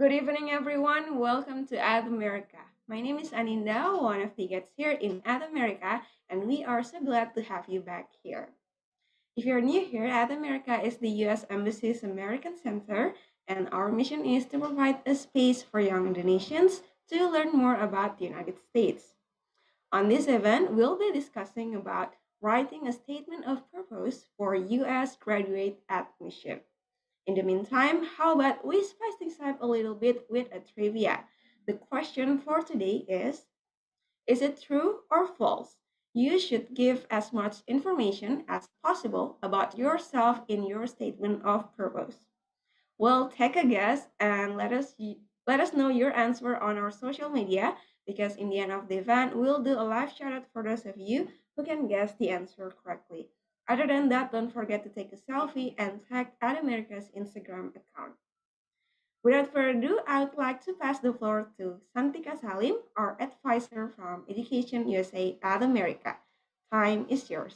Good evening, everyone. Welcome to Ad America. My name is Aninda, one of the guests here in Ad America, and we are so glad to have you back here. If you're new here, Ad America is the U.S. Embassy's American Center, and our mission is to provide a space for young Indonesians to learn more about the United States. On this event, we'll be discussing about writing a statement of purpose for U.S. graduate admission. In the meantime, how about we spice things up a little bit with a trivia? The question for today is it true or false? You should give as much information as possible about yourself in your statement of purpose. Well, take a guess and let us know your answer on our social media because in the end of the event, we'll do a live shout out for those of you who can guess the answer correctly. Other than that, don't forget to take a selfie and tag at America's Instagram account. Without further ado, I would like to pass the floor to Santika Salim, our advisor from Education USA at America. Time is yours.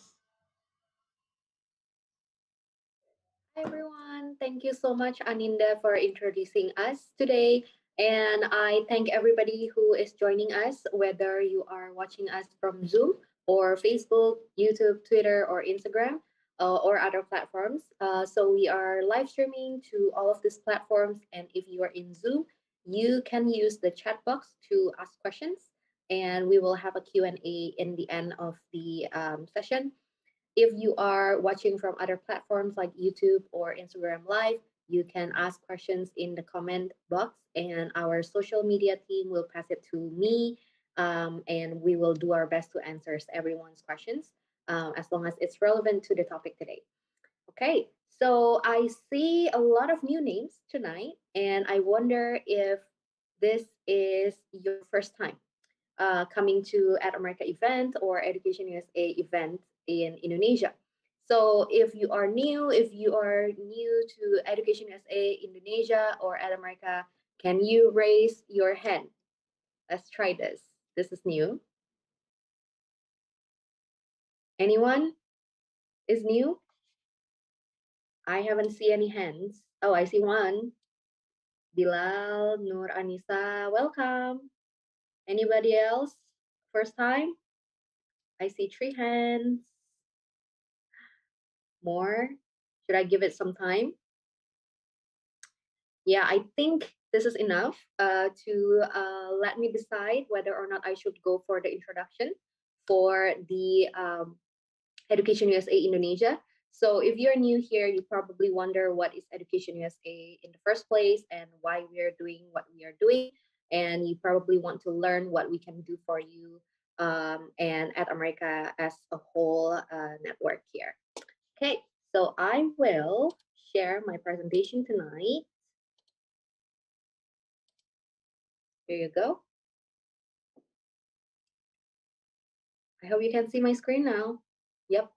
Hi everyone. Thank you so much, Aninda, for introducing us today. And I thank everybody who is joining us, whether you are watching us from Zoom or Facebook, YouTube, Twitter, or Instagram, or other platforms. So we are live streaming to all of these platforms. And if you are in Zoom, you can use the chat box to ask questions. And we will have a Q&A in the end of the session. If you are watching from other platforms like YouTube or Instagram Live, you can ask questions in the comment box, and our social media team will pass it to me, and we will do our best to answer everyone's questions as long as it's relevant to the topic today. Okay, so I see a lot of new names tonight, and I wonder if this is your first time coming to Ad America event or Education USA event in Indonesia. So if you are new to Education USA Indonesia or Ad America, can you raise your hand? Let's try this. This is new. Anyone is new? I haven't seen any hands. Oh, I see one. Bilal, Nur Anissa, welcome. Anybody else? First time? I see 3 hands. More? Should I give it some time? Yeah, I think this is enough to let me decide whether or not I should go for the introduction for the Education USA Indonesia. So if you're new here, you probably wonder what is Education USA in the first place and why we are doing what we are doing. And you probably want to learn what we can do for you and at America as a whole network here. Okay, so I will share my presentation tonight. Here you go. I hope you can see my screen now. Yep.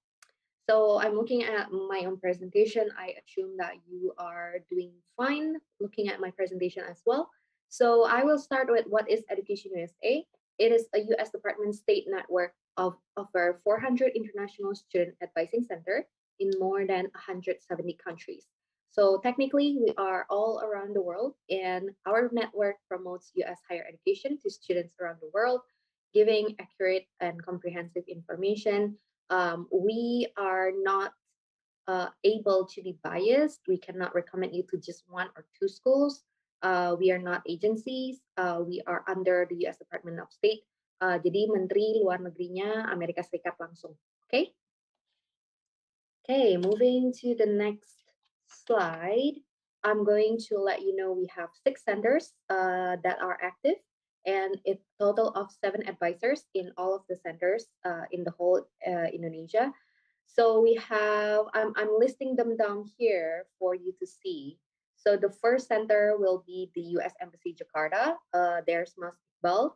So I'm looking at my own presentation. I assume that you are doing fine looking at my presentation as well. So I will start with what is Education USA. It is a US Department State network of over 400 international student advising center in more than 170 countries. So technically, we are all around the world, and our network promotes US higher education to students around the world, giving accurate and comprehensive information. We are not able to be biased. We cannot recommend you to just one or two schools. We are not agencies. We are under the U.S. Department of State. Jadi Menteri Luar Negerinya Amerika Serikat langsung. Okay. Okay, moving to the next slide. I'm going to let you know we have 6 centers that are active and a total of 7 advisors in all of the centers in the whole Indonesia. So we have, I'm listing them down here for you to see. So the first center will be the US Embassy Jakarta. There's Mas Iqbal.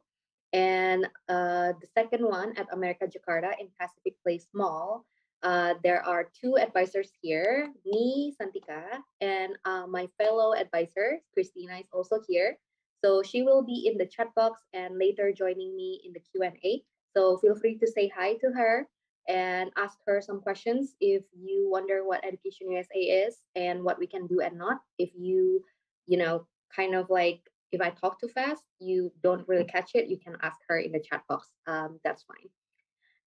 And the second one at America Jakarta in Pacific Place Mall. There are 2 advisors here, me, Santika, and my fellow advisor, Christina, is also here. So she will be in the chat box and later joining me in the Q&A. So feel free to say hi to her and ask her some questions if you wonder what Education USA is and what we can do and not. If you kind of like if I talk too fast, you don't really catch it, you can ask her in the chat box. That's fine.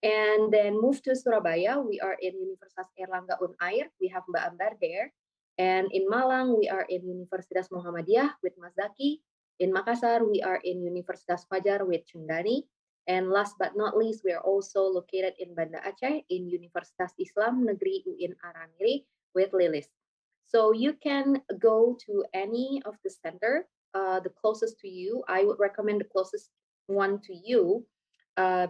And then move to Surabaya, we are in Universitas Erlangga Unair. We have Mbak Ambar there. And in Malang, we are in Universitas Muhammadiyah with Mas Zaki. In Makassar, we are in Universitas Fajar with Chundani. And last but not least, we are also located in Banda Aceh in Universitas Islam Negeri UIN Araniri with Lilis. So you can go to any of the center, the closest to you. I would recommend the closest one to you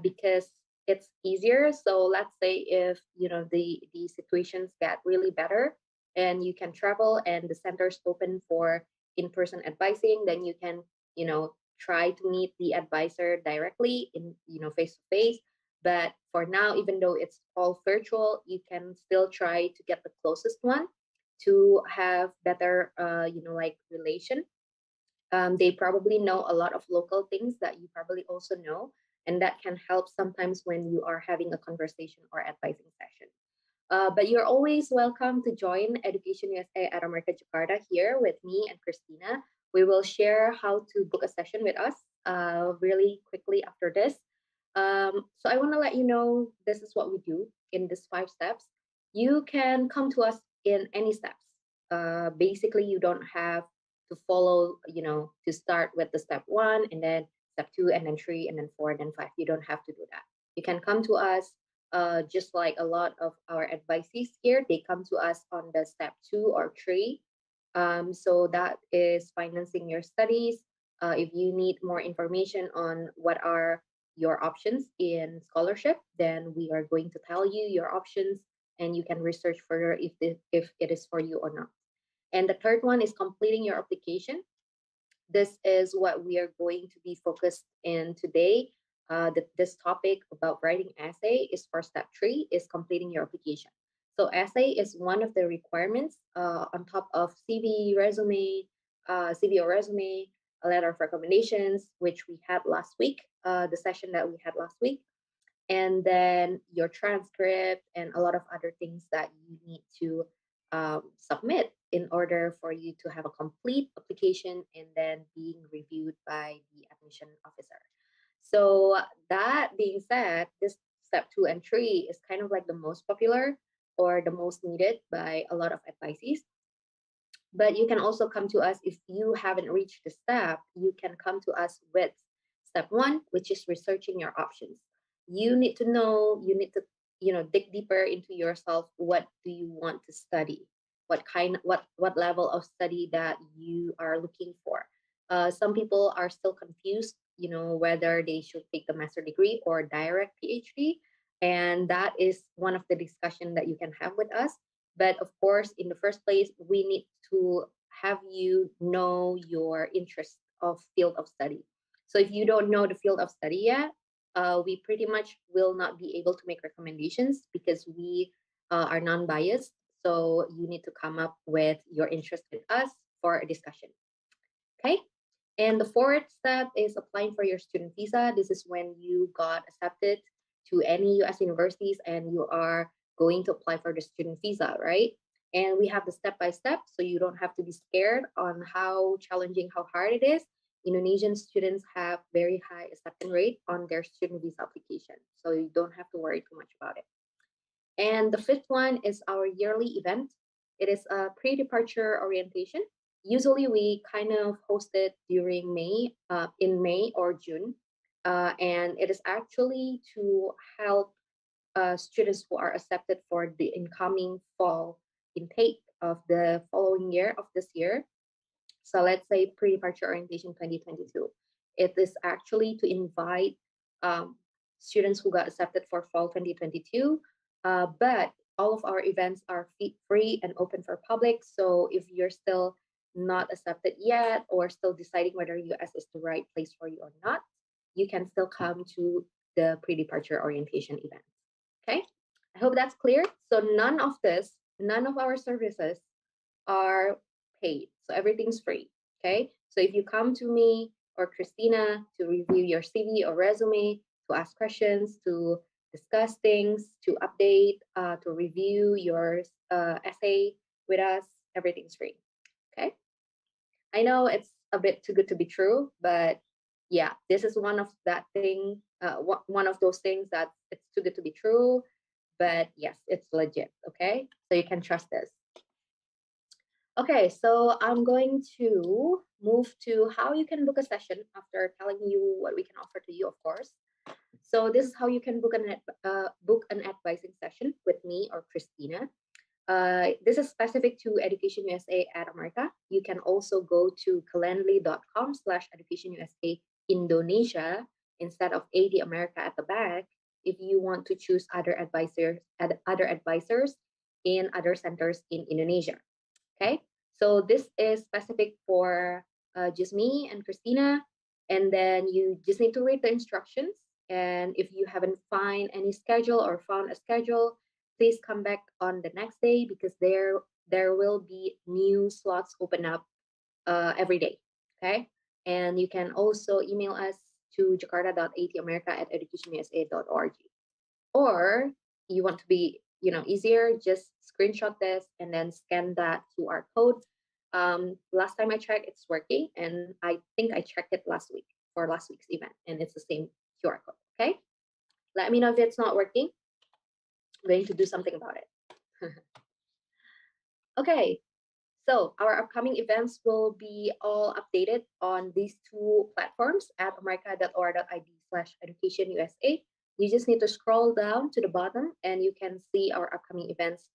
because it's easier. So let's say if the situations get really better and you can travel and the center's open for in-person advising, then you can try to meet the advisor directly in face to face. But for now, even though it's all virtual, you can still try to get the closest one to have better like relation. They probably know a lot of local things that you probably also know, and that can help sometimes when you are having a conversation or advising session. But you're always welcome to join Education USA at America Jakarta here with me and Christina. We will share how to book a session with us really quickly after this. So I want to let you know this is what we do in these 5 steps. You can come to us in any steps. Basically, you don't have to follow, to start with the step 1 and then step 2 and then 3 and then 4 and then 5. You don't have to do that. You can come to us just like a lot of our advisees here, they come to us on the step 2 or 3. So that is financing your studies. If you need more information on what are your options in scholarship, then we are going to tell you your options and you can research further if it is for you or not. And the third one is completing your application. This is what we are going to be focused in today. This topic about writing essay is for step 3, is completing your application. So essay is one of the requirements on top of CV or resume, a letter of recommendations, which we had last week, the session that we had last week, and then your transcript and a lot of other things that you need to submit in order for you to have a complete application and then being reviewed by the admission officer. So that being said, this step 2 and 3 is kind of like the most popular or the most needed by a lot of advisees. But you can also come to us if you haven't reached the step. You can come to us with step 1, which is researching your options. You need to know, you need to dig deeper into yourself. What do you want to study? What level of study that you are looking for? Some people are still confused, whether they should take the master degree or direct PhD, and that is one of the discussion that you can have with us. But of course, in the first place, we need to have you know your interest of field of study. So if you don't know the field of study yet, we pretty much will not be able to make recommendations because we are non-biased. So you need to come up with your interest with us for a discussion. Okay. And the fourth step is applying for your student visa. This is when you got accepted to any US universities and you are going to apply for the student visa, right? And we have the step by step, so you don't have to be scared on how challenging, how hard it is. Indonesian students have very high acceptance rate on their student visa application, so you don't have to worry too much about it. And the fifth one is our yearly event. It is a pre-departure orientation. Usually we kind of host it during in May or June. And it is actually to help students who are accepted for the incoming fall intake of the following year of this year. So let's say pre-departure orientation 2022. It is actually to invite students who got accepted for fall 2022, but all of our events are free and open for public. So if you're still not accepted yet or still deciding whether US is the right place for you or not, you can still come to the pre-departure orientation event. Okay, I hope that's clear. So none of our services are paid. So everything's free. Okay. So if you come to me or Christina to review your CV or resume, to ask questions, to discuss things, to update, to review your essay with us, everything's free. Okay. I know it's a bit too good to be true, but yeah, this is one of those things that it's too good to be true, but yes, it's legit. Okay, so you can trust this. Okay, so I'm going to move to how you can book a session after telling you what we can offer to you, of course. So this is how you can book an advising session with me or Christina. This is specific to Education USA at America. You can also go to calendly.com/Education USA Indonesia instead of AD America at the back if you want to choose other advisors in other centers in Indonesia. Okay, so this is specific for just me and Christina, and then you just need to read the instructions. And if you haven't find any schedule or found a schedule, please come back on the next day because there will be new slots open up every day. Okay, and you can also email us to jakarta.atamerica@educationusa.org, or you want to be easier, just screenshot this and then scan that QR code. Last time I checked, it's working, and I think I checked it last week for last week's event, and it's the same QR code. Okay, let me know if it's not working. I'm going to do something about it. Okay, so our upcoming events will be all updated on these two platforms at america.or.id/educationusa. You just need to scroll down to the bottom and you can see our upcoming events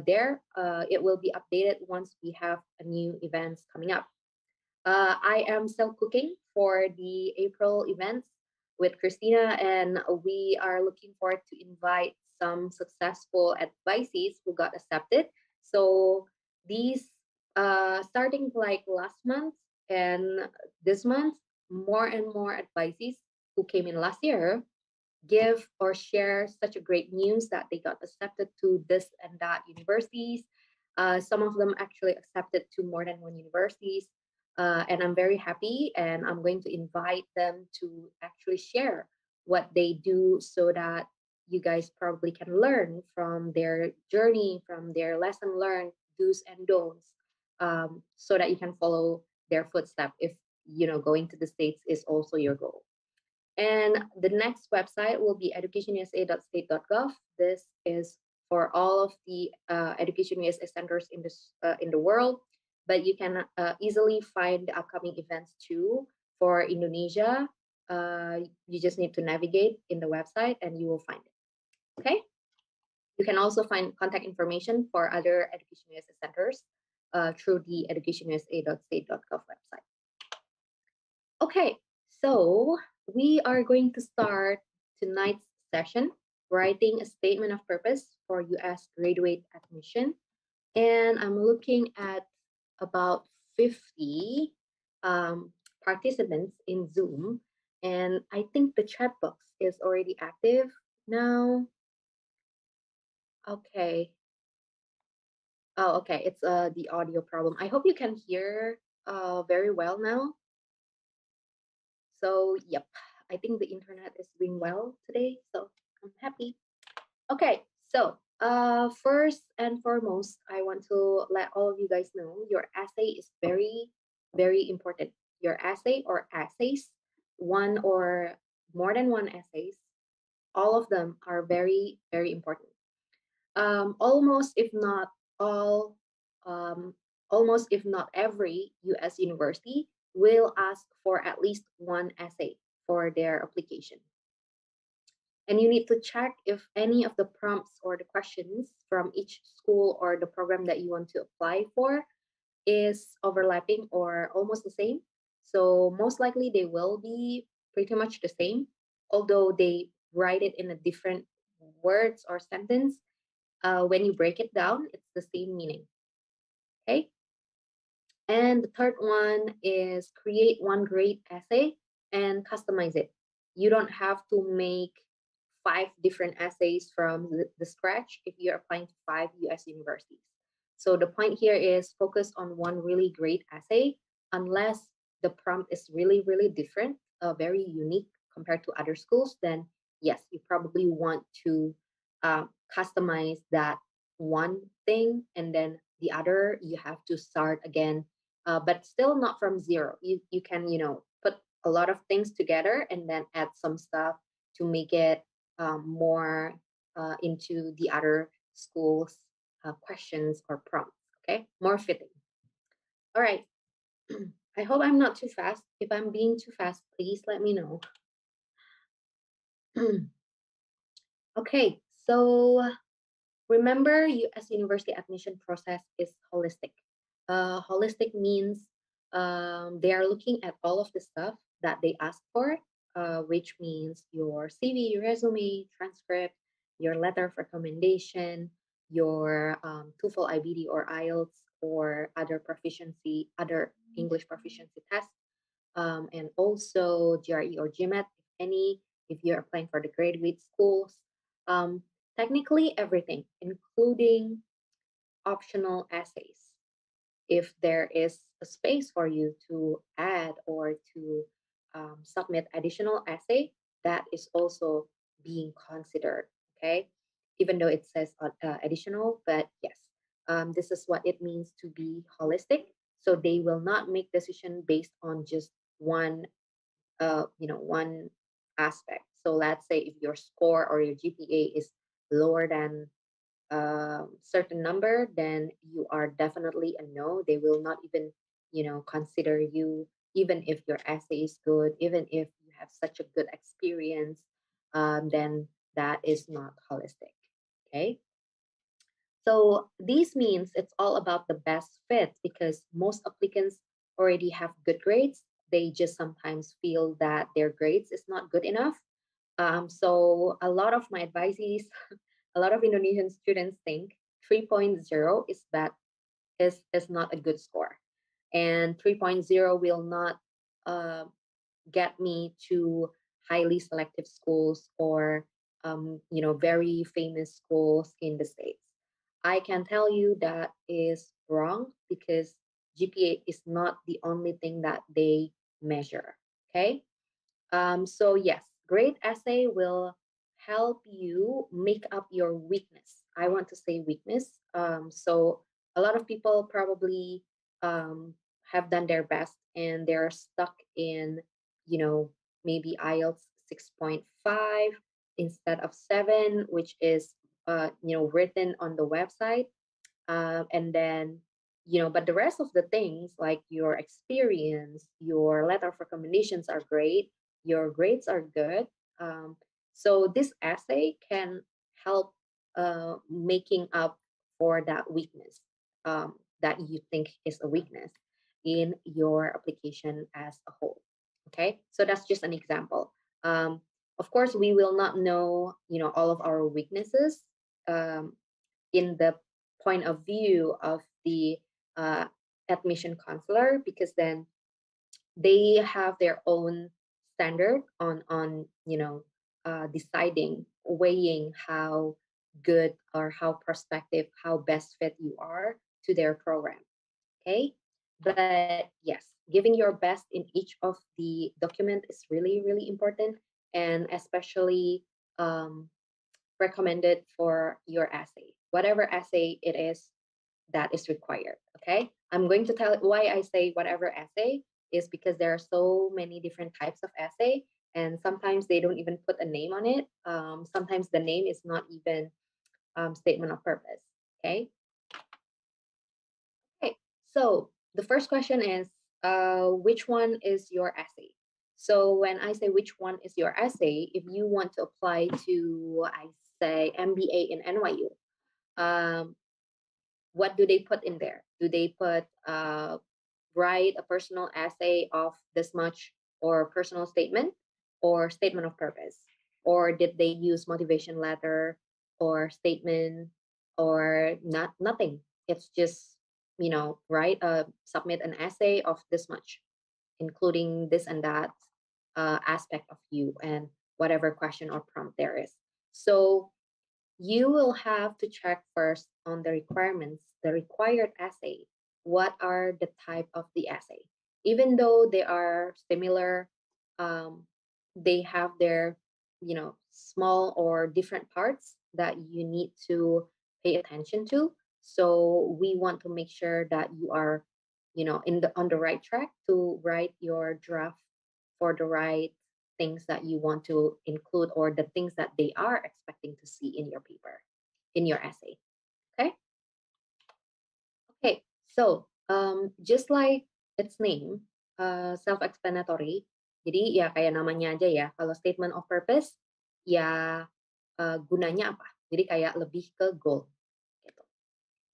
there. It will be updated once we have a new events coming up. I am still cooking for the April events with Christina, and we are looking forward to invite some successful advisees who got accepted. So these, starting like last month and this month, more and more advisees who came in last year give or share such a great news that they got accepted to this and that universities. Some of them actually accepted to more than one universities. And I'm very happy, and I'm going to invite them to actually share what they do so that you guys probably can learn from their journey, from their lesson learned, do's and don'ts, so that you can follow their footsteps if going to the States is also your goal. And the next website will be educationusa.state.gov. This is for all of the Education USA centers in the world, but you can easily find the upcoming events too. For Indonesia, you just need to navigate in the website and you will find it. Okay. You can also find contact information for other Education USA centers through the educationusa.state.gov website. Okay, so we are going to start tonight's session writing a statement of purpose for US graduate admission. And I'm looking at about 50 participants in Zoom. And I think the chat box is already active now. Okay. Oh, okay. It's the audio problem. I hope you can hear very well now. So, yep, I think the internet is doing well today. So I'm happy. Okay, so first and foremost, I want to let all of you guys know your essay is very, very important. Your essay or essays, one or more than one essays, all of them are very, very important. Almost, if not all, um, almost if not every US university will ask for at least one essay for their application. And you need to check if any of the prompts or the questions from each school or the program that you want to apply for is overlapping or almost the same. So most likely they will be pretty much the same, although they write it in a different words or sentence. When you break it down, it's the same meaning. Okay. And the third one is create one great essay and customize it. You don't have to make 5 different essays from the scratch if you're applying to 5 US universities. So the point here is focus on one really great essay, unless the prompt is really, really different, very unique compared to other schools, then yes, you probably want to customize that one thing, and then the other, you have to start again but still not from zero. You can, put a lot of things together and then add some stuff to make it more into the other schools questions or prompts. Okay, more fitting. All right. I hope I'm not too fast. If I'm being too fast, please let me know. Okay, so remember, U.S. university admission process is holistic. Holistic means they are looking at all of the stuff that they ask for, which means your CV, resume, transcript, your letter of recommendation, your TOEFL, IBD, or IELTS, or other English proficiency tests, and also GRE or GMAT, if any, if you're applying for the graduate schools. Um, Technically, everything, including optional essays. If there is a space for you to add or to submit additional essay, that is also being considered. Okay, even though it says additional, but yes, this is what it means to be holistic. So they will not make decision based on just one one aspect. So let's say if your score or your GPA is lower than certain number, then you are definitely a no. They will not even, consider you, even if your essay is good, even if you have such a good experience, then that is not holistic. Okay. So this means it's all about the best fit because most applicants already have good grades. They just sometimes feel that their grades is not good enough. So a lot of my advice is a lot of Indonesian students think 3.0 is bad, is not a good score. And 3.0 will not uh, get me to highly selective schools or very famous schools in the States. I can tell you that is wrong because GPA is not the only thing that they measure. Okay. So yes, great essay will help you make up your weakness. I want to say weakness. So a lot of people probably um, have done their best and they're stuck in, you know, maybe IELTS 6.5 instead of 7, which is, written on the website. And then, but the rest of the things like your experience, your letter of recommendations are great, your grades are good. So this essay can help making up for that weakness that you think is a weakness in your application as a whole. Okay, so that's just an example. Of course, we will not know, all of our weaknesses um, in the point of view of the uh, admission counselor because then they have their own standard on deciding, weighing how good or how prospective, how best fit you are to their program. Okay, but yes, giving your best in each of the document is really really important, and especially um, recommended for your essay, whatever essay it is that is required. Okay. I'm going to tell why I say whatever essay is because there are so many different types of essay, and sometimes they don't even put a name on it. Sometimes the name is not even statement of purpose. Okay. Okay. So the first question is, which one is your essay? So when I say which one is your essay, if you want to apply to, I say MBA in NYU, um, what do they put in there? Do they put write a personal essay of this much, or personal statement, or statement of purpose? Or did they use motivation letter or statement, or nothing? It's just, write submit an essay of this much, including this and that aspect of you and whatever question or prompt there is. So you will have to check first on the requirements, the required essay. What are the type of the essay? Even though they are similar, um, they have their, small or different parts that you need to pay attention to. So we want to make sure that you are on the right track to write your draft for the right things that you want to include, or the things that they are expecting to see in your paper, in your essay. Okay. Okay, so just like its name, self-explanatory. Jadi ya kayak namanya aja ya. Kalau statement of purpose, ya gunanya apa? Jadi kayak lebih ke goal gitu.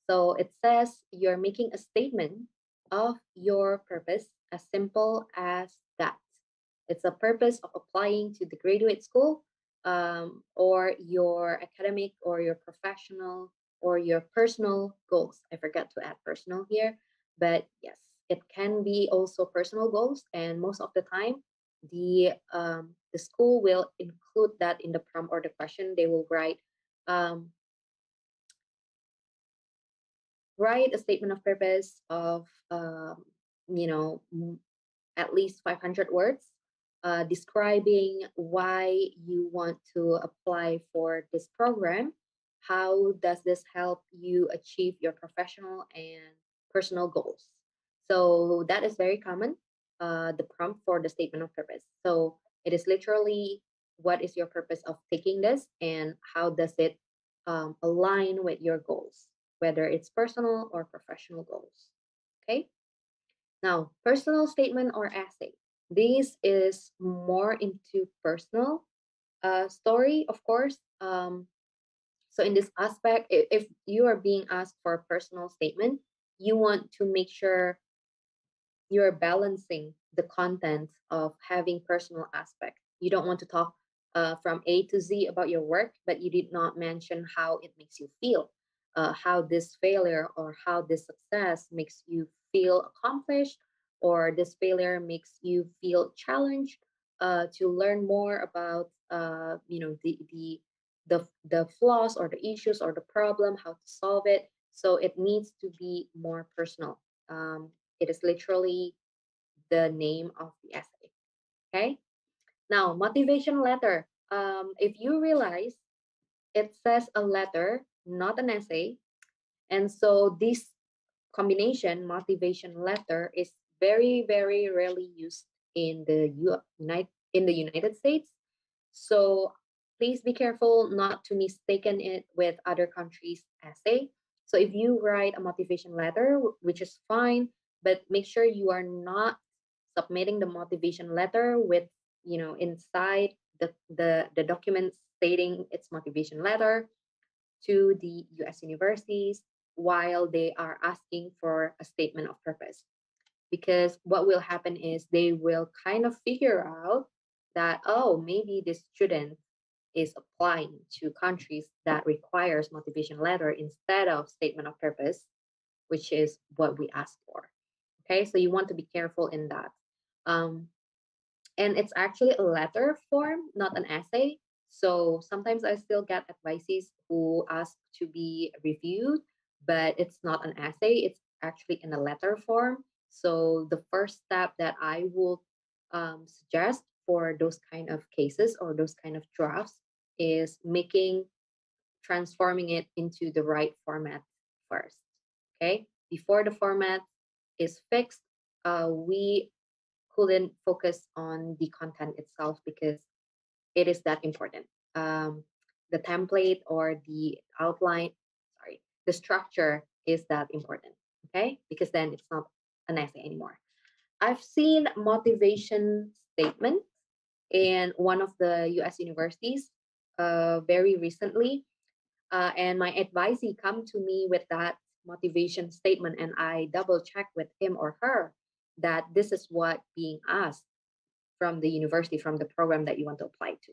So it says you're making a statement of your purpose as simple as that. It's a purpose of applying to the graduate school, or your academic or your professional or your personal goals. I forgot to add personal here, but yes, it can be also personal goals. And most of the time, the school will include that in the prompt or the question. They will um, write a statement of purpose of you know at least 500 words, describing why you want to apply for this program. How does this help you achieve your professional and personal goals? So that is very common, the prompt for the statement of purpose. So it is literally, what is your purpose of taking this, and how does it align with your goals, whether it's personal or professional goals. Okay. Now, personal statement or essay. This is more into personal story, of course. So in this aspect, if you are being asked for a personal statement, you want to make sure you're balancing the content of having personal aspect. You don't want to talk from A to Z about your work, but you did not mention how it makes you feel, how this failure or how this success makes you feel accomplished, or this failure makes you feel challenged to learn more about the flaws or the issues or the problem, how to solve it. So it needs to be more personal. It is literally the name of the essay. Okay. Now, motivation letter. If you realize, it says a letter, not an essay. And so this combination, motivation letter, is very, very rarely used in the United States. So please be careful not to mistaken it with other countries' essay. So if you write a motivation letter, which is fine, but make sure you are not submitting the motivation letter with, inside the document stating its motivation letter to the US universities while they are asking for a statement of purpose. Because what will happen is they will kind of figure out that, oh, maybe this student is applying to countries that requires motivation letter instead of statement of purpose, which is what we asked for. Okay, so you want to be careful in that. Um, and it's actually a letter form, not an essay. So sometimes I still get advices who ask to be reviewed, but it's not an essay, it's actually in a letter form. So the first step that I would suggest for those kind of cases or those kind of drafts is transforming it into the right format first. Okay, before the format is fixed, we couldn't focus on the content itself because it is that important. The template or the outline, sorry, the structure is that important. Okay, because then it's not an essay anymore. I've seen motivation statement in one of the US universities very recently, and my advisee come to me with that motivation statement, and I double check with him or her that this is what being asked from the university, from the program that you want to apply to.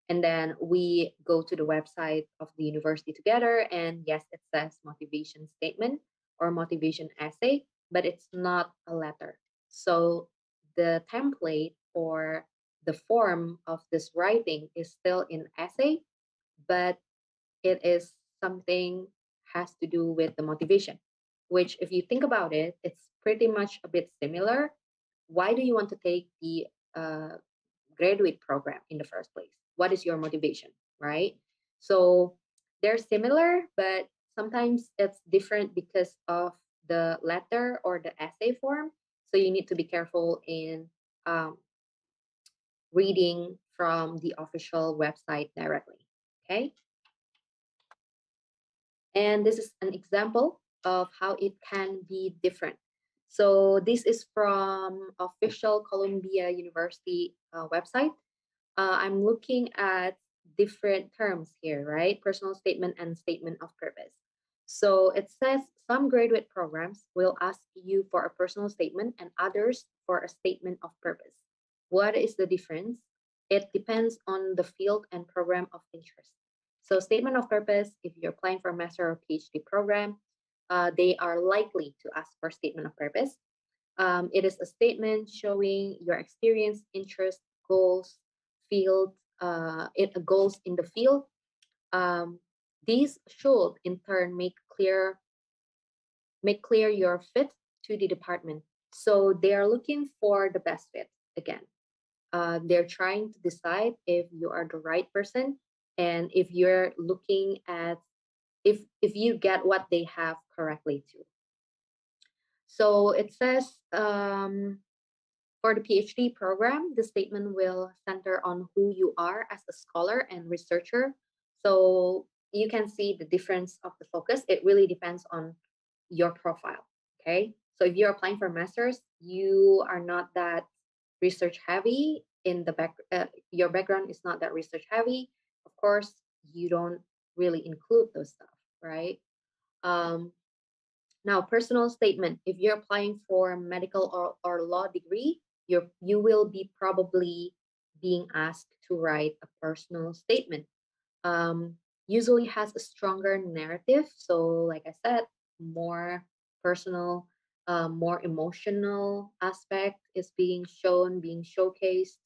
And then we go to the website of the university together, and yes, it says motivation statement or motivation essay, but it's not a letter. So the template or the form of this writing is still in essay, but it is something has to do with the motivation, which if you think about it, it's pretty much a bit similar. Why do you want to take the uh, graduate program in the first place? What is your motivation, right? So they're similar, but sometimes it's different because of the letter or the essay form. So you need to be careful in um, reading from the official website directly. Okay. And this is an example of how it can be different. So this is from official Columbia University website. I'm looking at different terms here, right? Personal statement and statement of purpose. So it says some graduate programs will ask you for a personal statement and others for a statement of purpose. What is the difference? It depends on the field and program of interest. So statement of purpose, if you're applying for a master or PhD program, they are likely to ask for statement of purpose. It is a statement showing your experience, interest, goals, field, goals in the field. Um, these should in turn make clear your fit to the department. So they are looking for the best fit again. They're trying to decide if you are the right person and if you're looking at if you get what they have correctly too. So it says for the PhD program, the statement will center on who you are as a scholar and researcher. So you can see the difference of the focus. It really depends on your profile. Okay. So if you're applying for masters, you are not that research heavy in the back. Your background is not that research heavy. Of course, you don't really include those stuff, right? Um, Now, personal statement. If you're applying for a medical or law degree, you will be probably being asked to write a personal statement. Usually has a stronger narrative. So, like I said, more personal, more emotional aspect is being shown, being showcased.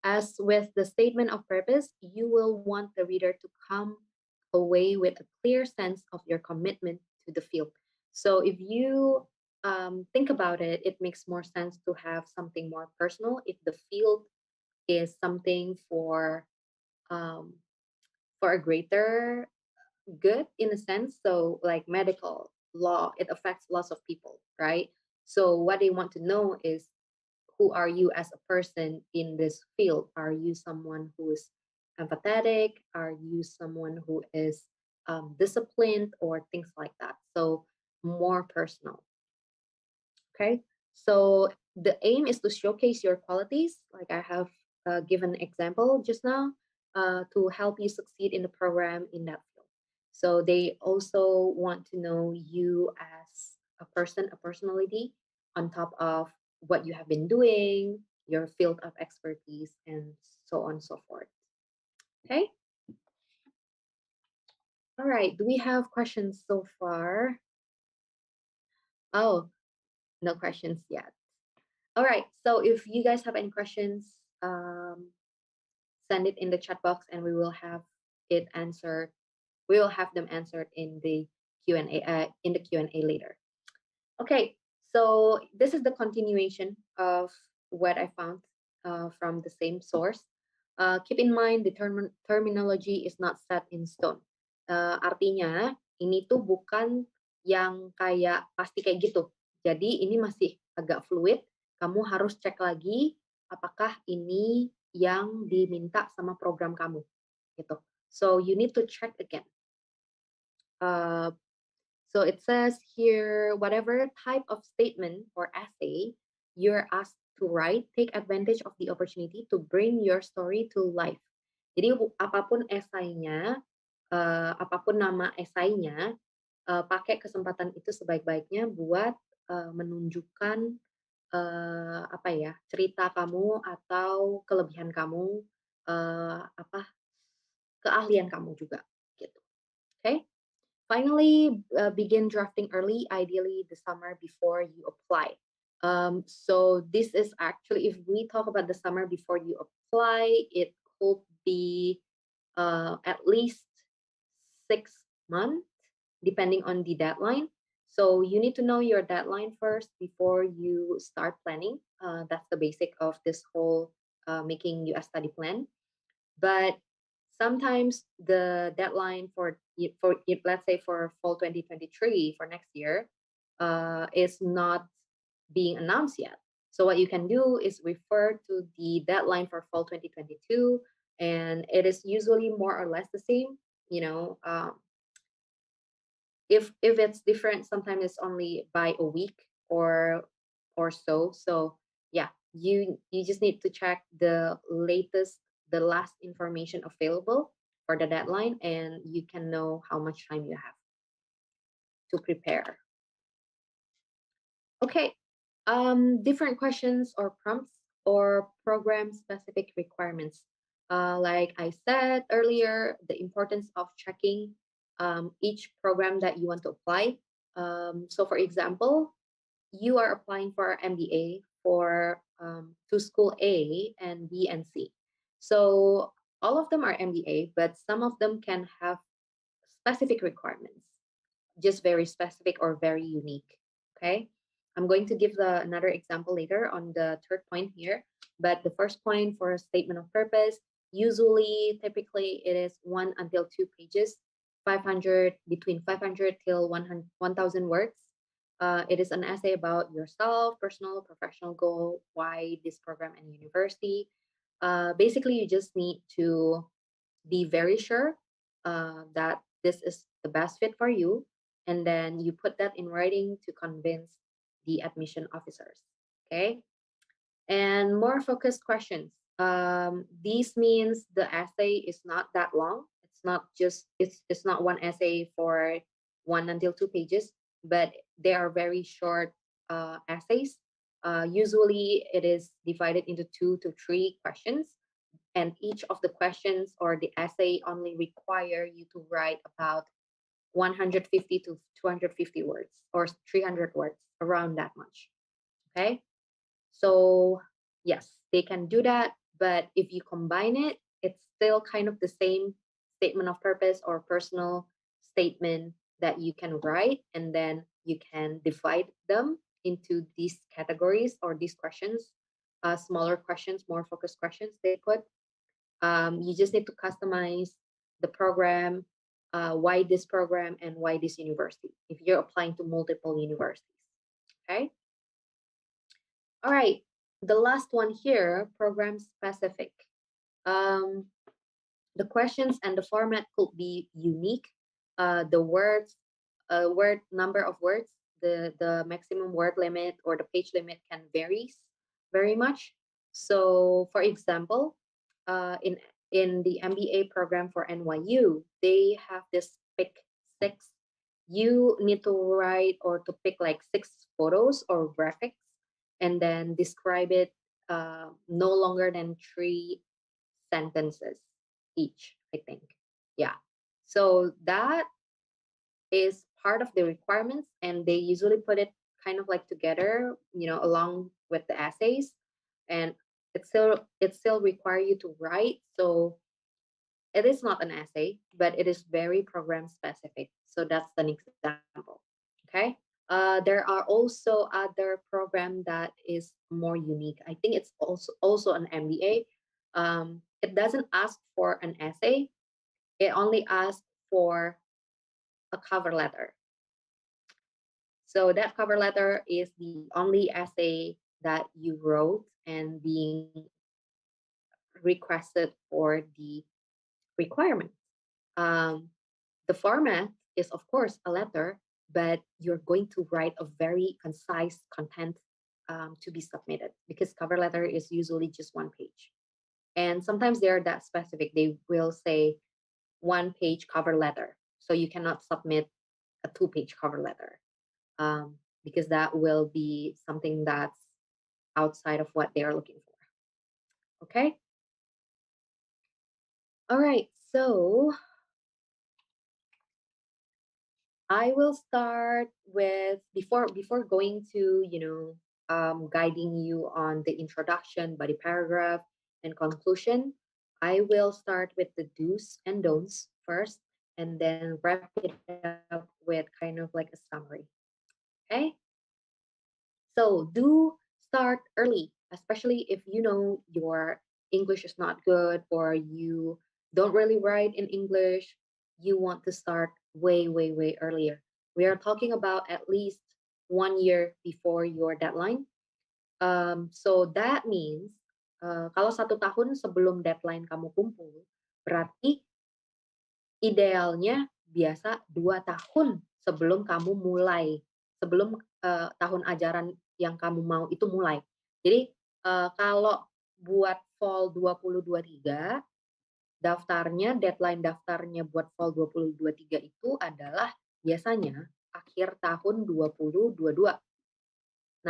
As with the statement of purpose, you will want the reader to come away with a clear sense of your commitment to the field. So if you think about it, it makes more sense to have something more personal if the field is something um, for a greater good in a sense. So like medical law, it affects lots of people, right? So what they want to know is who are you as a person in this field? Are you someone who is empathetic? Are you someone who is disciplined or things like that? So more personal. Okay. So the aim is to showcase your qualities, like I have given an example just now, to help you succeed in the program in that field. So they also want to know you as a person, a personality, on top of what you have been doing, your field of expertise, and so on and so forth. Okay. All right. Do we have questions so far? Oh, no questions yet. All right. So if you guys have any questions, send it in the chat box, and we will have it answered. We will have them answered in the Q&A later. Okay. So this is the continuation of what I found from the same source. Keep in mind the terminology is not set in stone. Artinya ini tuh bukan yang kayak pasti kayak gitu. Jadi ini masih agak fluid. Kamu harus cek lagi apakah ini yang diminta sama program kamu gitu. So you need to check again. Uh, so it says here, whatever type of statement or essay you're asked to write, take advantage of the opportunity to bring your story to life. Jadi apapun esainya, apapun nama esainya, pakai kesempatan itu sebaik-baiknya buat menunjukkan apa ya, cerita kamu atau kelebihan kamu, apa keahlian kamu juga gitu. Okay? Finally, begin drafting early, ideally the summer before you apply. So this is actually, if we talk about the summer before you apply, it could be at least 6 months, depending on the deadline. So you need to know your deadline first before you start planning. That's the basic of this whole making US study plan. But sometimes the deadline let's say for fall 2023 for next year is not being announced yet. So what you can do is refer to the deadline for fall 2022, and it is usually more or less the same. You know, if it's different, sometimes it's only by a week or so. So yeah, you just need to check the last information available for the deadline, and you can know how much time you have to prepare. Okay. Different questions or prompts or program specific requirements. Like I said earlier, the importance of checking each program that you want to apply. So, for example, you are applying for MBA for to school A and B and C. So, all of them are MBA, but some of them can have specific requirements, just very specific or very unique. Okay. I'm going to give another example later on the third point here. But the first point for a statement of purpose, typically, it is 1 until 2 pages, 500, between 500 till 100, 1,000 words. It is an essay about yourself, personal, professional goal, why this program and university. Basically, you just need to be very sure that this is the best fit for you, and then you put that in writing to convince the admission officers. Okay. And more focused questions. This means the essay is not that long. It's not one essay for 1 until 2 pages, but they are very short essays. Usually it is divided into 2 to 3 questions, and each of the questions or the essay only require you to write about 150 to 250 words or 300 words, around that much. Okay. So yes, they can do that, but if you combine it, it's still kind of the same statement of purpose or personal statement that you can write, and then you can divide them into these categories or these questions, smaller questions, more focused questions they put. You just need to customize the program, why this program and why this university, if you're applying to multiple universities. Okay. All right. The last one here, program specific. Um, the questions and the format could be unique. The words, word number of words, the maximum word limit or the page limit can varies very much. So, for example, in the MBA program for NYU, they have this pick six. You need to write or to pick like 6 photos or graphics, and then describe it no longer than 3 sentences each, I think. Yeah. So that is part of the requirements, and they usually put it kind of like together, along with the essays, and it still require you to write. So it is not an essay, but it is very program specific. So that's an example. Okay. There are also other program that is more unique. I think it's also an MBA. It doesn't ask for an essay. It only asks for a cover letter. So that cover letter is the only essay that you wrote and being requested for the requirement. Um, the format is, of course, a letter, but you're going to write a very concise content to be submitted, because cover letter is usually just 1 page. And sometimes they're that specific. They will say 1 page cover letter. So you cannot submit a 2 page cover letter, because that will be something that's outside of what they are looking for. Okay. All right. So I will start with, before going to guiding you on the introduction, body paragraph, and conclusion. I will start with the do's and don'ts first, and then wrap it up with kind of like a summary. Okay. So do start early, especially if you know your English is not good, or you don't really write in English, you want to start way, way, way earlier. We are talking about at least 1 year before your deadline. So that means kalau 1 tahun sebelum deadline kamu kumpul, berarti idealnya biasa 2 tahun sebelum kamu mulai, sebelum tahun ajaran yang kamu mau itu mulai. Jadi kalau buat fall 2023, deadline daftarnya buat fall 2023 itu adalah biasanya akhir tahun 2022.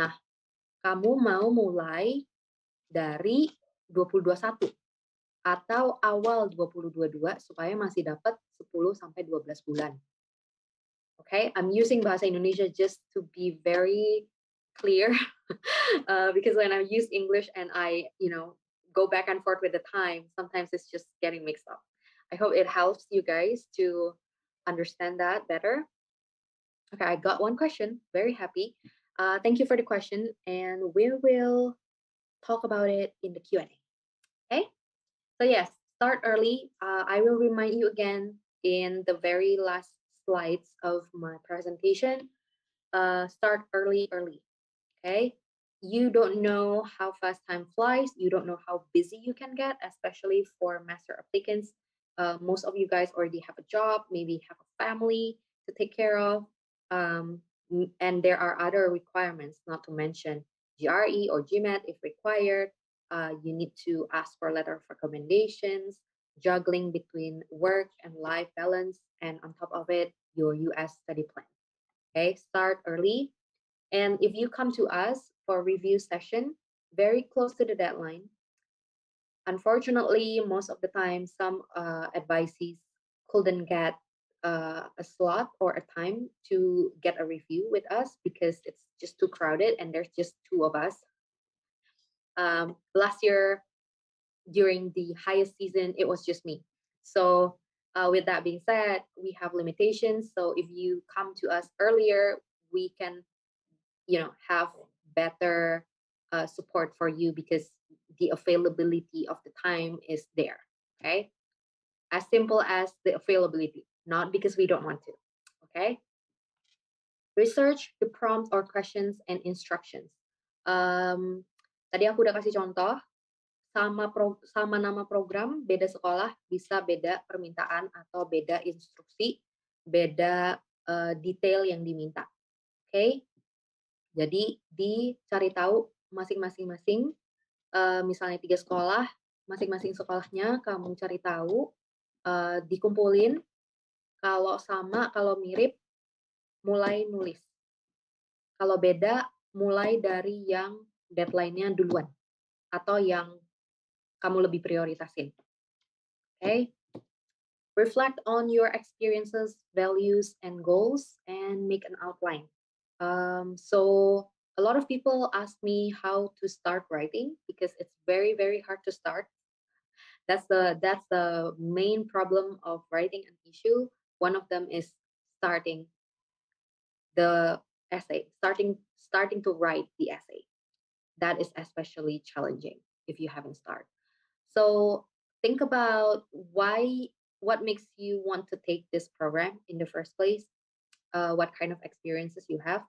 Nah, kamu mau mulai dari 2021 atau awal 2022 supaya masih dapat 10 sampai 12 bulan. Okay, I'm using bahasa Indonesia just to be very clear because when I use English and I, go back and forth with the time, sometimes it's just getting mixed up. I hope it helps you guys to understand that better. Okay, I got one question. Very happy. Thank you for the question, and we will talk about it in the Q&A. Okay. So yes, start early. I will remind you again in the very last slides of my presentation. Start early, early. Okay. You don't know how fast time flies. You don't know how busy you can get, especially for master applicants. Most of you guys already have a job, maybe have a family to take care of. And there are other requirements, not to mention GRE or GMAT if required. You need to ask for a letter of recommendations, juggling between work and life balance, and on top of it, your US study plan. Okay, start early. And if you come to us for a review session very close to the deadline, unfortunately, most of the time, some advisees couldn't get a slot or a time to get a review with us because it's just too crowded and there's just two of us. Last year, during the highest season, it was just me. So with that being said, we have limitations. So if you come to us earlier, we can, have better support for you because the availability of the time is there. Okay, as simple as the availability, not because we don't want to. Okay, research the prompts or questions and instructions. Tadi aku udah kasih contoh, sama nama program, beda sekolah, bisa beda permintaan atau beda instruksi, beda detail yang diminta. Oke, jadi dicari tahu masing-masing, misalnya 3 sekolah, masing-masing sekolahnya kamu cari tahu, dikumpulin, kalau sama, kalau mirip, mulai nulis. Kalau beda, mulai dari yang deadline-nya duluan, atau yang kamu lebih prioritasin. Okay? Reflect on your experiences, values, and goals, and make an outline. So a lot of people ask me how to start writing because it's very, very hard to start. That's the main problem of writing an issue. One of them is starting the essay, starting to write the essay. That is especially challenging if you haven't started. So think about what makes you want to take this program in the first place, what kind of experiences you have,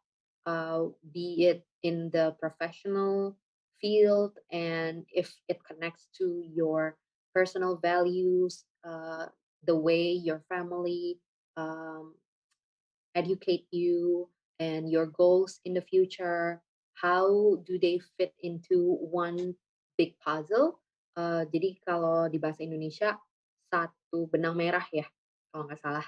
be it in the professional field, and if it connects to your personal values, the way your family um, educate you, and your goals in the future. How do they fit into one big puzzle? Jadi kalau di bahasa Indonesia, satu benang merah ya, kalau nggak salah.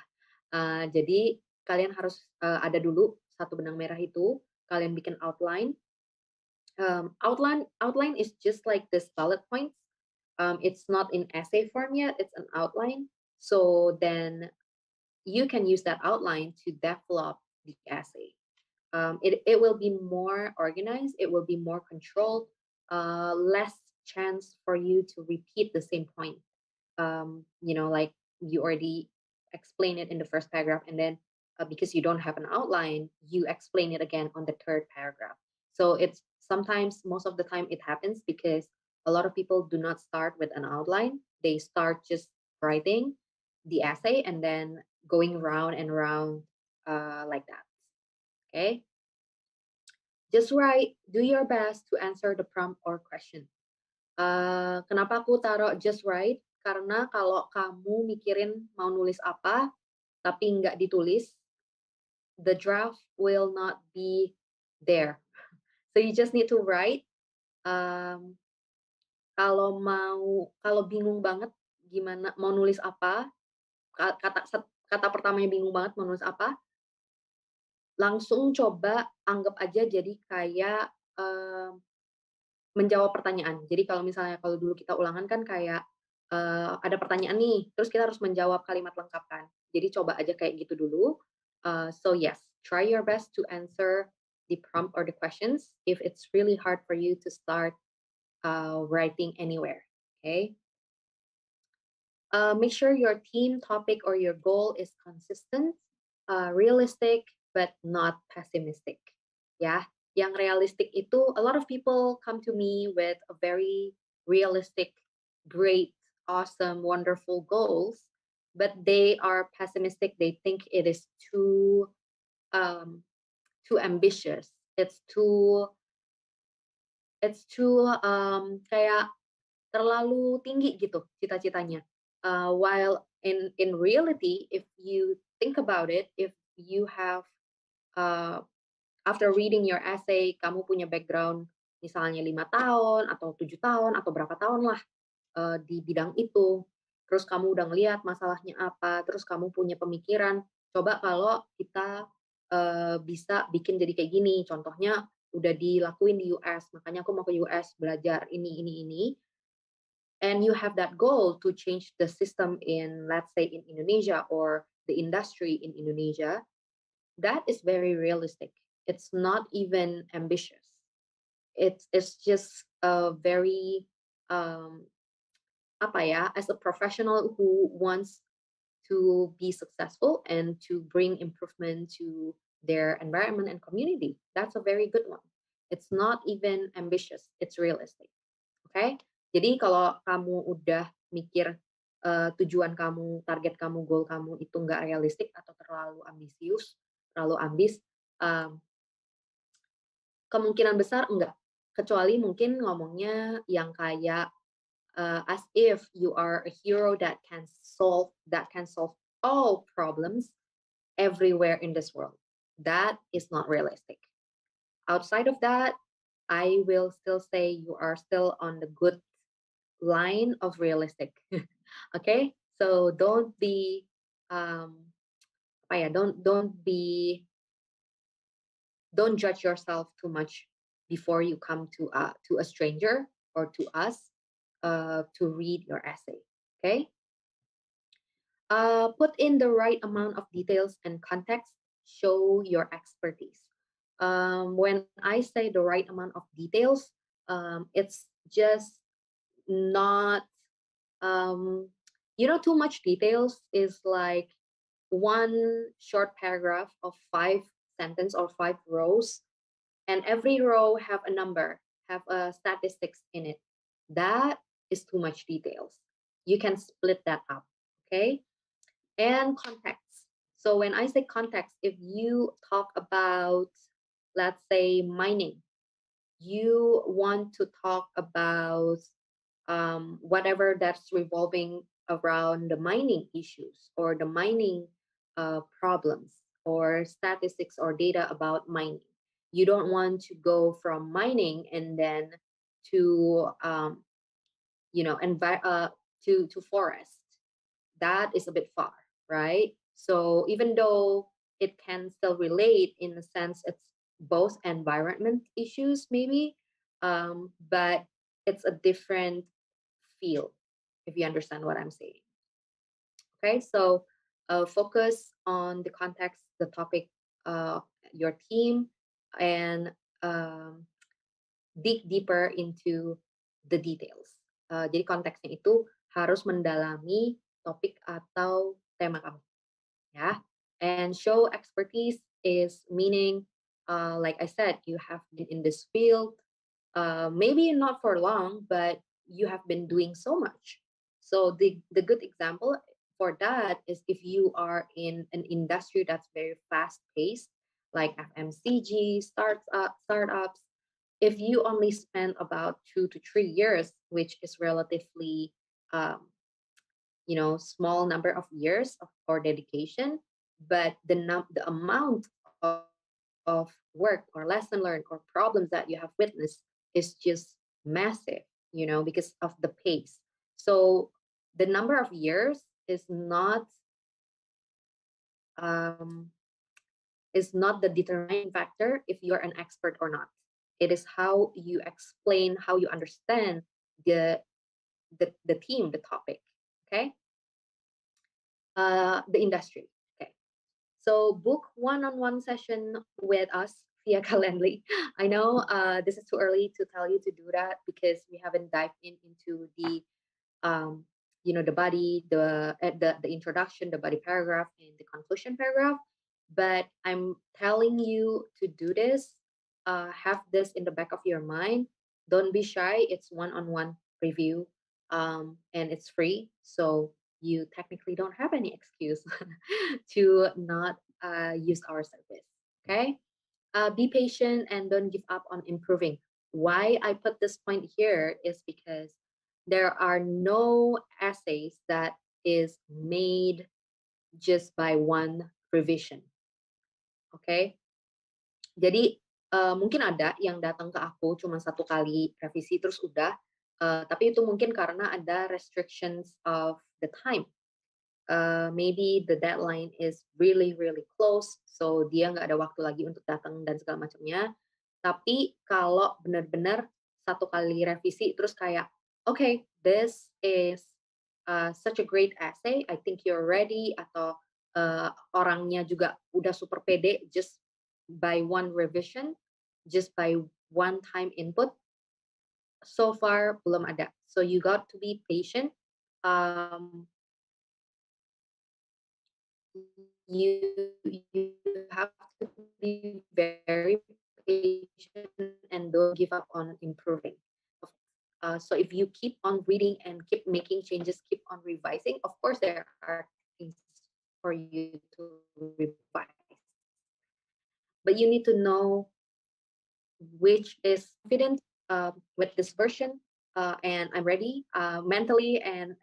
Jadi kalian harus ada dulu satu benang merah itu, kalian bikin outline. Outline is just like this bullet points. It's not in essay form yet, it's an outline. So then you can use that outline to develop the essay. It will be more organized, it will be more controlled, less chance for you to repeat the same point. Like you already explain it in the first paragraph, and then because you don't have an outline, you explain it again on the third paragraph. So it's sometimes, most of the time, it happens because a lot of people do not start with an outline. They start just writing the essay and then going round and round like that. Okay. Just write, do your best to answer the prompt or question. Kenapa aku taruh just write? Karena kalau kamu mikirin mau nulis apa, tapi nggak ditulis, the draft will not be there. So you just need to write. Um, kalau bingung banget gimana mau nulis apa, kata pertamanya bingung banget mau nulis apa, langsung coba anggap aja jadi kayak menjawab pertanyaan. Jadi kalau misalnya kalau dulu kita ulangan kan kayak ada pertanyaan nih, terus kita harus menjawab kalimat lengkap kan. Jadi coba aja kayak gitu dulu. So yes, try your best to answer the prompt or the questions if it's really hard for you to start writing anywhere. Okay. Make sure your theme, topic, or your goal is consistent, realistic, but not pessimistic. Ya, yang realistic itu, a lot of people come to me with a very realistic, great, awesome, wonderful goals, but they are pessimistic. They think it is um, too ambitious. It's too kayak terlalu tinggi gitu cita-citanya. While in reality, if you think about it, if you have uh, after reading your essay, kamu punya background misalnya 5 tahun atau 7 tahun atau berapa tahun lah di bidang itu, terus kamu udah ngeliat masalahnya apa, terus kamu punya pemikiran, coba kalau kita bisa bikin jadi kayak gini, contohnya udah dilakuin di US, makanya aku mau ke US belajar ini, and you have that goal to change the system in, let's say, in Indonesia or the industry in Indonesia, that is very realistic. It's not even ambitious. It's just a very apa ya, as a professional who wants to be successful and to bring improvement to their environment and community. That's a very good one. It's not even ambitious, it's realistic. Okay? Jadi kalau kamu udah mikir tujuan kamu, target kamu, goal kamu itu nggak realistik atau terlalu ambisius, terlalu ambis, um, kemungkinan besar enggak. Kecuali mungkin ngomongnya yang kayak as if you are a hero that can solve all problems everywhere in this world. That is not realistic. Outside of that, I will still say you are still on the good line of realistic. Okay, so don't be apa ya, don't judge yourself too much before you come to a stranger or to us to read your essay. Okay. Put in the right amount of details and context. Show your expertise. When I say the right amount of details, it's just not too much details is like one short paragraph of 5 sentences or 5 rows, and every row have a number, have a statistics in it. That is too much details. You can split that up. Okay. And context. So when I say context, if you talk about, let's say, mining, you want to talk about whatever that's revolving around the mining issues or the mining problems or statistics or data about mining. You don't want to go from mining and then to to forest. That is a bit far, right? So even though it can still relate in the sense it's both environment issues maybe, but it's a different field, if you understand what I'm saying. Okay, so focus on the context, the topic, your theme, and dig deeper into the details. Jadi konteksnya itu harus mendalami topik atau tema kamu, ya. And show expertise is meaning, like I said, you have been in this field, maybe not for long, but you have been doing so much. So the good example for that is if you are in an industry that's very fast paced, like FMCG, startups, if you only spend about 2 to 3 years, which is relatively um, small number of years for dedication, but the amount of work or lesson learned or problems that you have witnessed is just massive, because of the pace. So the number of years um, is not the determining factor if you're an expert or not. It is how you explain, how you understand the the theme, the topic. Okay, the industry. Okay. So book one-on-one session with us via Calendly. I know this is too early to tell you to do that because we haven't dived into the um, the body, the introduction, the body paragraph, and the conclusion paragraph. But I'm telling you to do this. Have this in the back of your mind. Don't be shy. It's one-on-one review, and it's free. So you technically don't have any excuse to not use our service. Okay. Be patient and don't give up on improving. Why I put this point here is because there are no essays that is made just by one revision. Okay, jadi mungkin ada yang datang ke aku cuma 1 kali revisi terus udah, tapi itu mungkin karena ada restrictions of the time. Maybe the deadline is really really close, so dia nggak ada waktu lagi untuk datang dan segala macamnya. Tapi kalau benar-benar 1 kali revisi terus kayak, okay, this is such a great essay, I think you're ready, atau orangnya juga udah super pede just by one revision, just by one time input, so far belum ada. So you got to be patient. Um, you have to be very patient and don't give up on improving. So if you keep on reading and keep making changes, keep on revising, of course there are things for you to revise. But you need to know which is confident with this version, and I'm ready, mentally and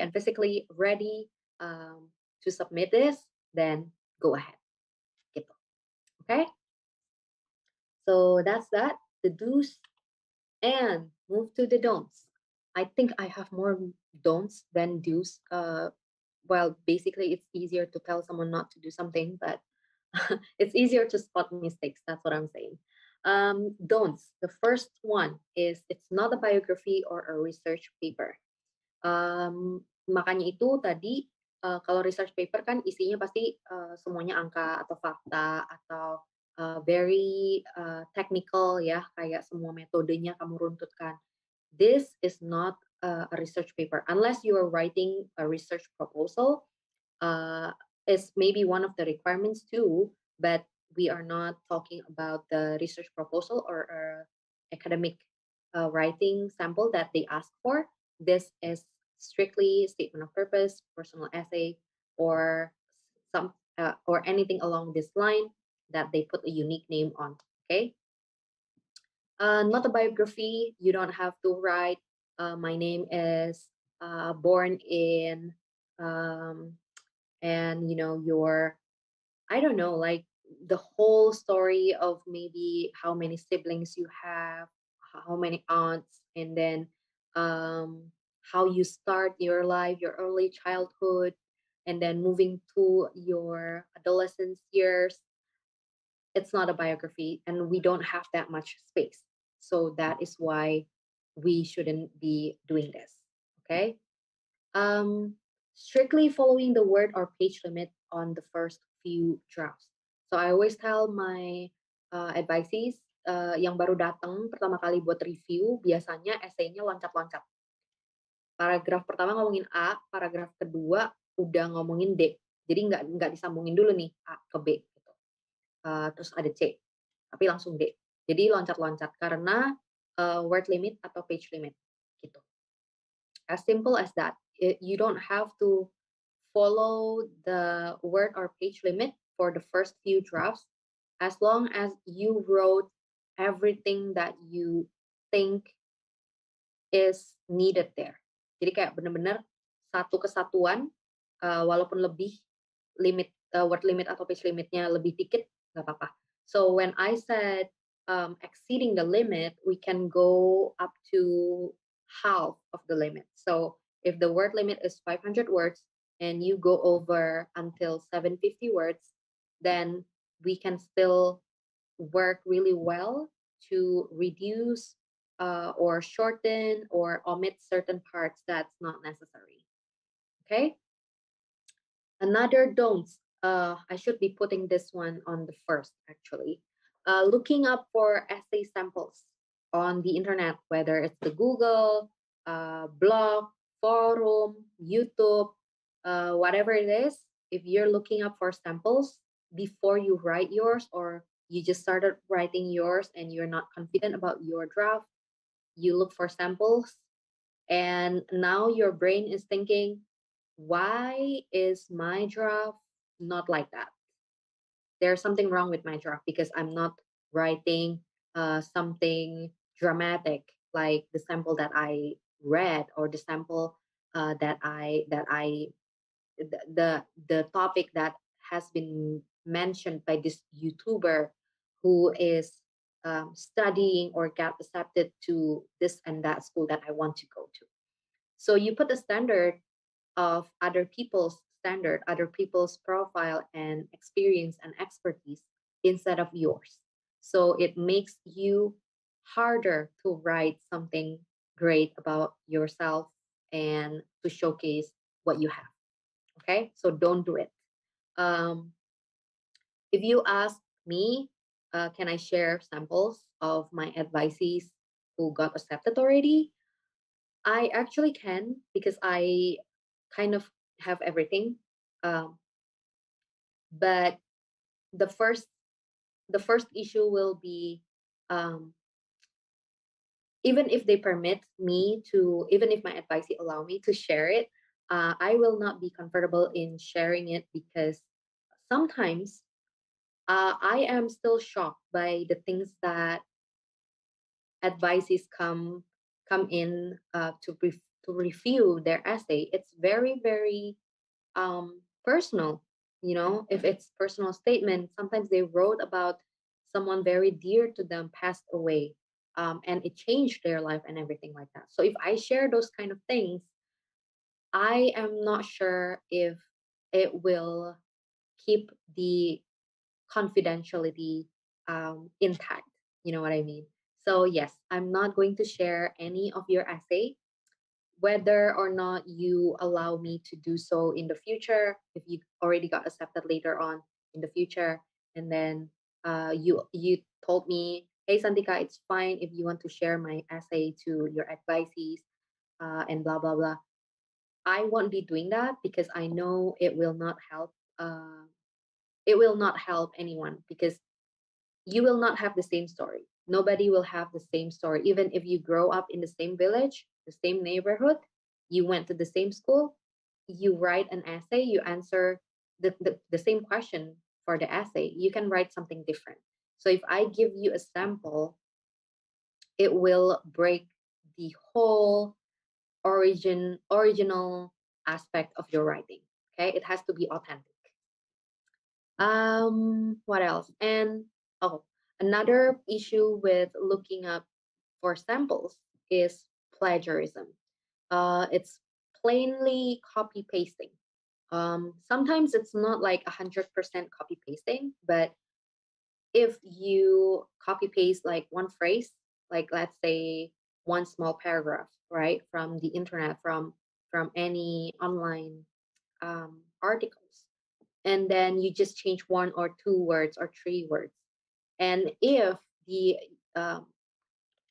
physically ready to submit this, then go ahead. Gitu. Okay, so that's that, the do's, and move to the don'ts. I think I have more don'ts than do's. Well, basically it's easier to tell someone not to do something, but it's easier to spot mistakes. That's what I'm saying. Don'ts. The first one is it's not a biography or a research paper. Makanya itu tadi kalau research paper kan isinya pasti semuanya angka atau fakta atau very technical ya, kayak semua metodenya kamu runtutkan. This is not a research paper unless you are writing a research proposal. Is maybe one of the requirements too, but we are not talking about the research proposal or academic writing sample that they ask for. This is strictly statement of purpose, personal essay, or or anything along this line that they put a unique name on. Okay, not a biography. You don't have to write. My name is born in, and your, I don't know, like the whole story of maybe how many siblings you have, how many aunts, and then how you start your life, your early childhood, and then moving to your adolescence years. It's not a biography, and we don't have that much space. So that is why we shouldn't be doing this. Okay. Strictly following the word or page limit on the first few drafts. So I always tell my advisees yang baru datang pertama kali buat review, biasanya esainya loncat-loncat. Paragraf pertama ngomongin A, paragraf kedua udah ngomongin D. Jadi nggak disambungin dulu nih A ke B. Gitu. Terus ada C, tapi langsung D. Jadi loncat-loncat karena word limit atau page limit. Gitu. As simple as that. You don't have to follow the word or page limit for the first few drafts, as long as you wrote everything that you think is needed there. Jadi kayak bener-bener satu kesatuan, walaupun lebih limit, word limit atau page limitnya lebih dikit, nggak apa-apa. So when I said exceeding the limit, we can go up to half of the limit. So if the word limit is 500 words and you go over until 750 words, then we can still work really well to reduce or shorten or omit certain parts that's not necessary. Okay. Another don'ts. I should be putting this one on the first actually. Looking up for essay samples on the internet, whether it's the Google, blog, forum, YouTube, whatever it is. If you're looking up for samples before you write yours, or you just started writing yours and you're not confident about your draft, you look for samples, and now your brain is thinking, why is my draft not like that? There's something wrong with my draft because I'm not writing something dramatic like the sample that I read, or the sample that I the topic that has been mentioned by this YouTuber who is studying or got accepted to this and that school that I want to go to. So you put the standard of other people's standard, other people's profile and experience and expertise instead of yours. So it makes you harder to write something great about yourself and to showcase what you have. Okay, so don't do it. Um, if you ask me, can I share samples of my advisees who got accepted already? I actually can, because I kind of have everything. Um, but the first the first issue will be, um, even if they permit me to, even if my advisee allow me to share it, I will not be comfortable in sharing it, because sometimes I am still shocked by the things that advisees come in to review their essay. It's very very personal. If it's personal statement, sometimes they wrote about someone very dear to them passed away, and it changed their life and everything like that. So if I share those kind of things, I am not sure if it will keep the confidentiality intact. You know what I mean? So yes, I'm not going to share any of your essay, whether or not you allow me to do so in the future. If you already got accepted later on in the future, and then you told me, hey Santika, it's fine if you want to share my essay to your advisees, and blah blah blah. I won't be doing that, because I know it will not help. It will not help anyone, because you will not have the same story. Nobody will have the same story. Even if you grow up in the same village, the same neighborhood, you went to the same school, you write an essay, you answer the same question for the essay, you can write something different. So if I give you a sample, it will break the whole original aspect of your writing. Okay, it has to be authentic. What else? And oh, another issue with looking up for samples is plagiarism. It's plainly copy pasting. Sometimes it's not like 100% copy pasting, but if you copy paste like one phrase, like let's say one small paragraph, right, from the internet, from any online articles, and then you just change one or two words or three words, and if the um,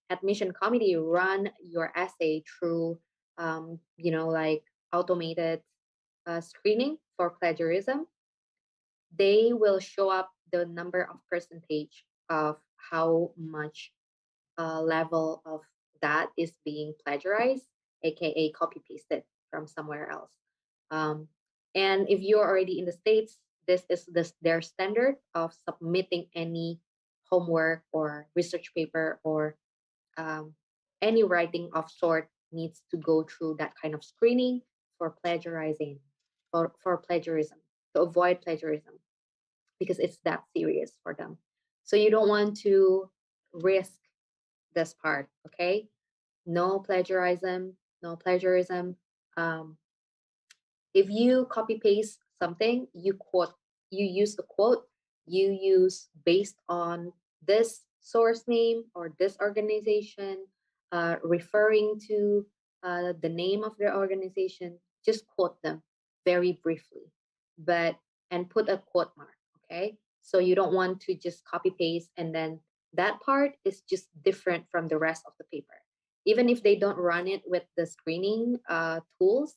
admission committee run your essay through like automated screening for plagiarism, they will show up the number of percentage of how much level of that is being plagiarized. aka copy pasted from somewhere else. Um, and if you're already in the States, this is their standard of submitting any homework or research paper or um, any writing of sort needs to go through that kind of screening for plagiarizing, for plagiarism, to avoid plagiarism, because it's that serious for them. So you don't want to risk this part, okay? No plagiarism, no plagiarism. Um, if you copy paste something, you use the quote, you use based on this source name or this organization, referring to the name of their organization, just quote them very briefly, but and put a quote mark, okay? So you don't want to just copy paste and then that part is just different from the rest of the paper. Even if they don't run it with the screening tools,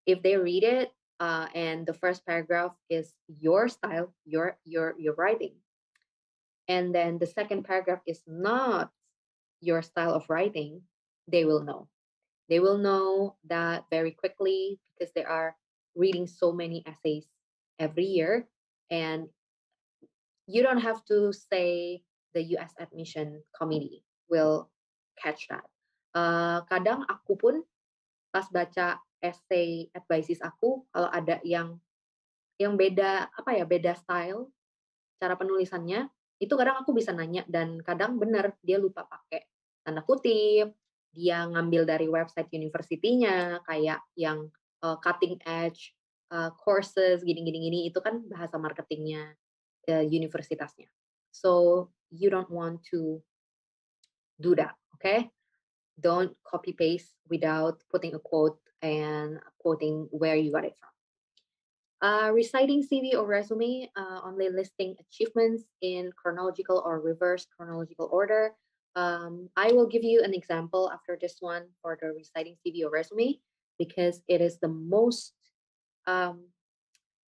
if they read it and the first paragraph is your style, your writing, and then the second paragraph is not your style of writing, they will know. They will know that very quickly because they are reading so many essays every year, and you don't have to say the US Admission Committee will catch that. Kadang aku pun pas baca essay advices aku, kalau ada yang beda apa ya, beda style cara penulisannya, itu kadang aku bisa nanya dan kadang bener dia lupa pakai tanda kutip, dia ngambil dari website university-nya kayak yang, cutting edge, courses gini, itu kan bahasa marketingnya, universitasnya. So, you don't want to do that, okay? Don't copy paste without putting a quote and quoting where you got it from. Reciting CV or resume, only listing achievements in chronological or reverse chronological order. I will give you an example after this one for the reciting CV or resume because it is the um,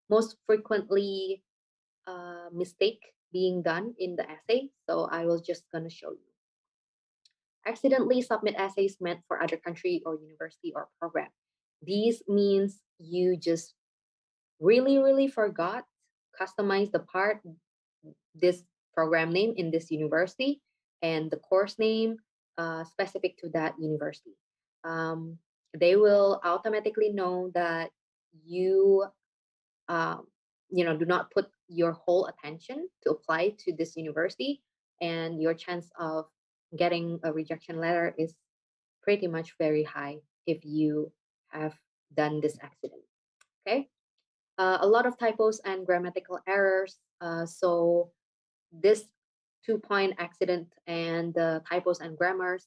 most frequently mistake being done in the essay. So I will just gonna show you. Accidentally submit essays meant for other country or university or program. These means you just really forgot customize the part, this program name in this university and the course name specific to that university. um, they will automatically know that you um, do not put your whole attention to apply to this university, and your chance of getting a rejection letter is pretty much very high if you have done this accident. Okay. A lot of typos and grammatical errors. So this 2-point accident and the typos and grammars,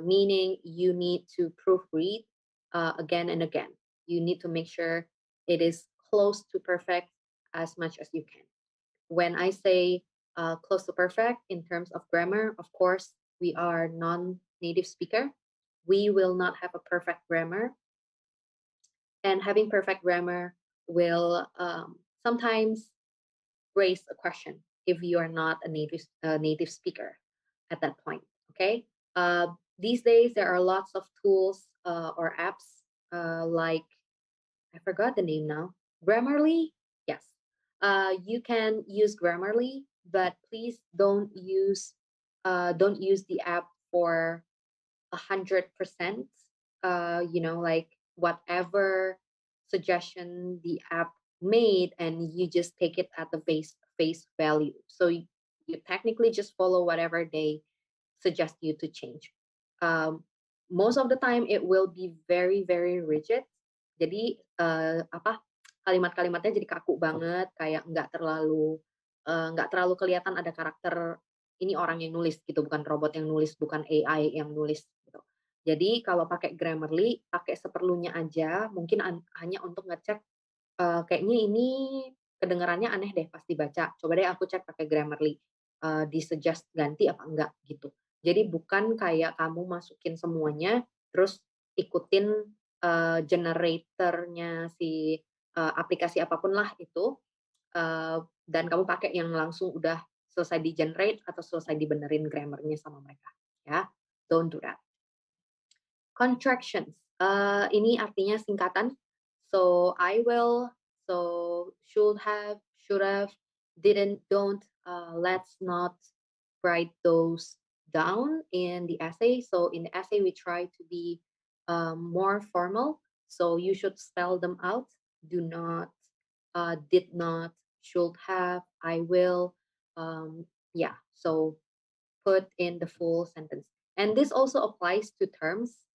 meaning you need to proofread again and again. You need to make sure it is close to perfect as much as you can. When I say close to perfect in terms of grammar, of course, we are non-native speaker. We will not have a perfect grammar, and having perfect grammar will sometimes raise a question if you are not a native speaker at that point. Okay. These days there are lots of tools or apps like I forgot the name now. Grammarly. Yes. You can use Grammarly, but please don't use the app for 100%. Like whatever suggestion the app made, and you just take it at the face value. So you technically just follow whatever they suggest you to change. Most of the time it will be very rigid. Jadi kalimat-kalimatnya jadi kaku banget, kayak nggak terlalu kelihatan ada karakter ini orang yang nulis gitu, bukan robot yang nulis, bukan AI yang nulis gitu. Jadi kalau pakai Grammarly, pakai seperlunya aja, mungkin hanya untuk ngecek kayaknya ini kedengarannya aneh deh pas dibaca. Coba deh aku cek pakai Grammarly, di-suggest ganti apa enggak gitu. Jadi bukan kayak kamu masukin semuanya, terus ikutin generatornya si aplikasi apapun lah itu, dan kamu pakai yang langsung udah selesai di-generate atau selesai dibenerin grammarnya sama mereka, ya. Don't do that. Contractions. Ini artinya singkatan. So I will, so should have, didn't, don't. Let's not write those down in the essay. So in the essay, we try to be more formal. So you should spell them out. Do not, did not, should have, I will. Yeah. So put in the full sentence. And this also applies to terms.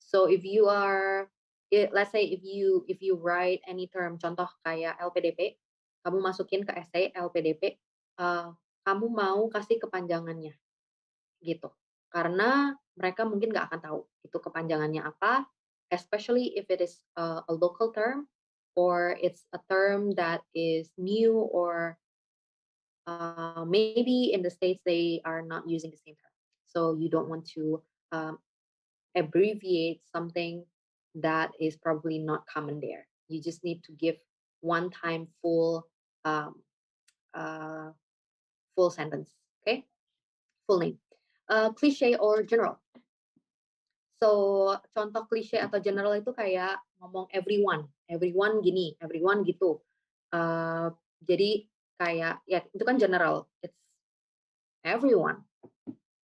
So if you are, let's say if you write any term, contoh kayak LPDP, kamu masukin ke essay LPDP, kamu mau kasih kepanjangannya gitu. Karena mereka mungkin nggak akan tahu itu kepanjangannya apa, especially if it is a local term or it's a term that is new or maybe in the States they are not using the same term. So you don't want to abbreviate something that is probably not common there. You just need to give one time um, uh, full sentence. Okay, full name. Cliche or general. So contoh cliche atau general itu kayak ngomong everyone gini, everyone gitu. Jadi kayak ya itu kan general, it's everyone.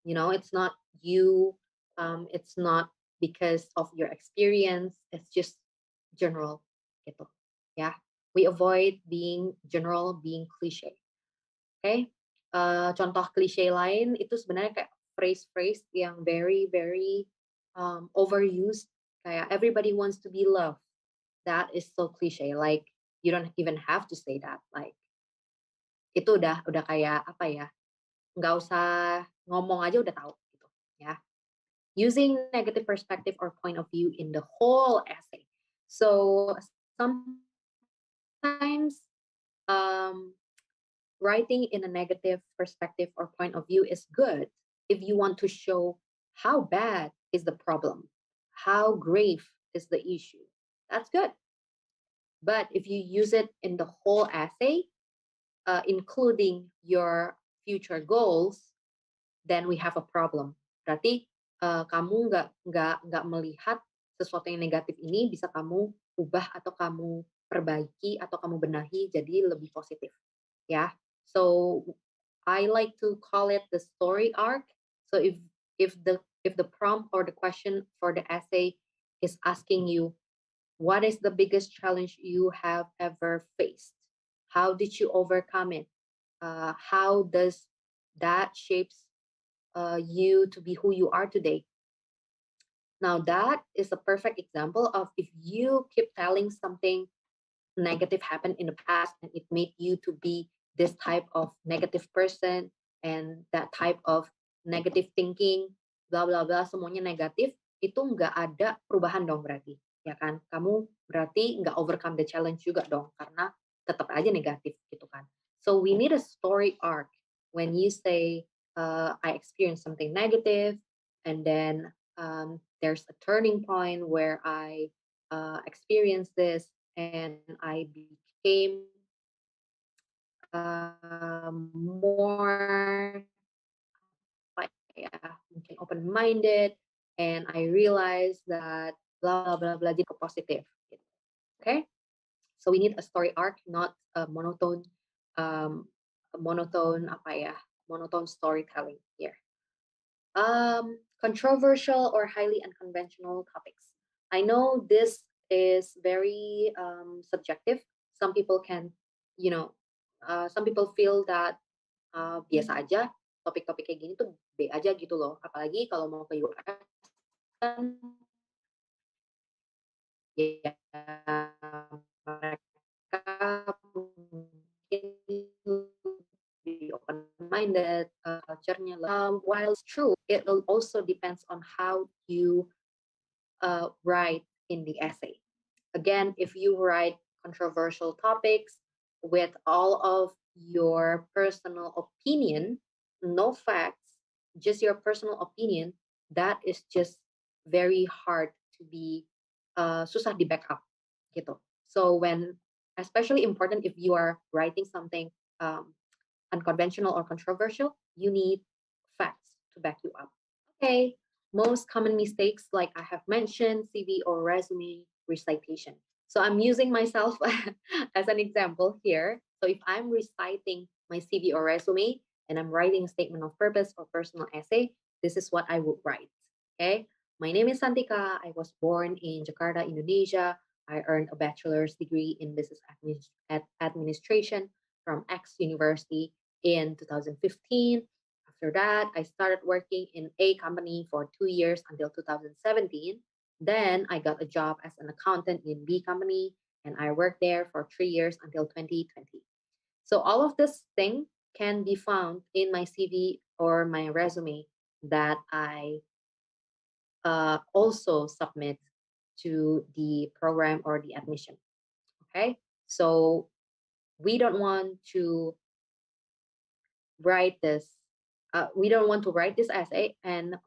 It's not you, it's not because of your experience, it's just general gitu. Ya, we avoid being general, being cliche. Okay. Contoh cliche lain itu sebenarnya kayak phrase-phrase yang very very overused, kayak everybody wants to be loved. That is so cliche, like you don't even have to say that, like itu udah kayak apa ya, nggak usah ngomong aja udah tahu gitu ya. Using negative perspective or point of view in the whole essay. So sometimes um, writing in a negative perspective or point of view is good if you want to show how bad is the problem, how grave is the issue. That's good. But if you use it in the whole essay, including your future goals, then we have a problem. Berarti kamu nggak melihat sesuatu yang negatif ini bisa kamu ubah atau kamu perbaiki atau kamu benahi jadi lebih positif, ya. So I like to call it the story arc. So if the prompt or the question for the essay is asking you, what is the biggest challenge you have ever faced? How did you overcome it? How does that shapes you to be who you are today? Now, that is a perfect example of if you keep telling something negative happened in the past and it made you to be this type of negative person and that type of negative thinking, bla bla bla, semuanya negatif, itu nggak ada perubahan dong berarti, ya kan? Kamu berarti nggak overcome the challenge juga dong, karena tetap aja negatif gitu kan. So we need a story arc when you say, I experienced something negative, and then there's a turning point where I experienced this and I became more mungkin open-minded, and I realized that blah blah blah jadi positif. Gitu. Okay, so we need a story arc, not a monotone storytelling here. Controversial or highly unconventional topics. I know this is very subjective. Some people can, some people feel that biasa aja, topik-topik kayak gini tuh B aja gitu loh. Apalagi kalau mau ke US kan ya mereka mungkin lebih open-minded, culture-nya. While it's true, it will also depends on how you write in the essay. Again, if you write controversial topics with all of your personal opinion, no facts, just your personal opinion, that is just very hard to be susah di backup gitu. So especially important if you are writing something unconventional or controversial, you need facts to back you up. Okay, most common mistakes, like I have mentioned, CV or resume recitation. So I'm using myself as an example here. So if I'm reciting my CV or resume and I'm writing a statement of purpose or personal essay, this is what I would write. Okay. My name is Santika. I was born in Jakarta, Indonesia. I earned a bachelor's degree in business administration from X University in 2015. After that, I started working in A company for 2 years until 2017. Then I got a job as an accountant in B company, and I worked there for 3 years until 2020. So all of this thing can be found in my CV or my resume that I also submit to the program or the admission. Okay, so we don't want to write this. We don't want to write this essay, and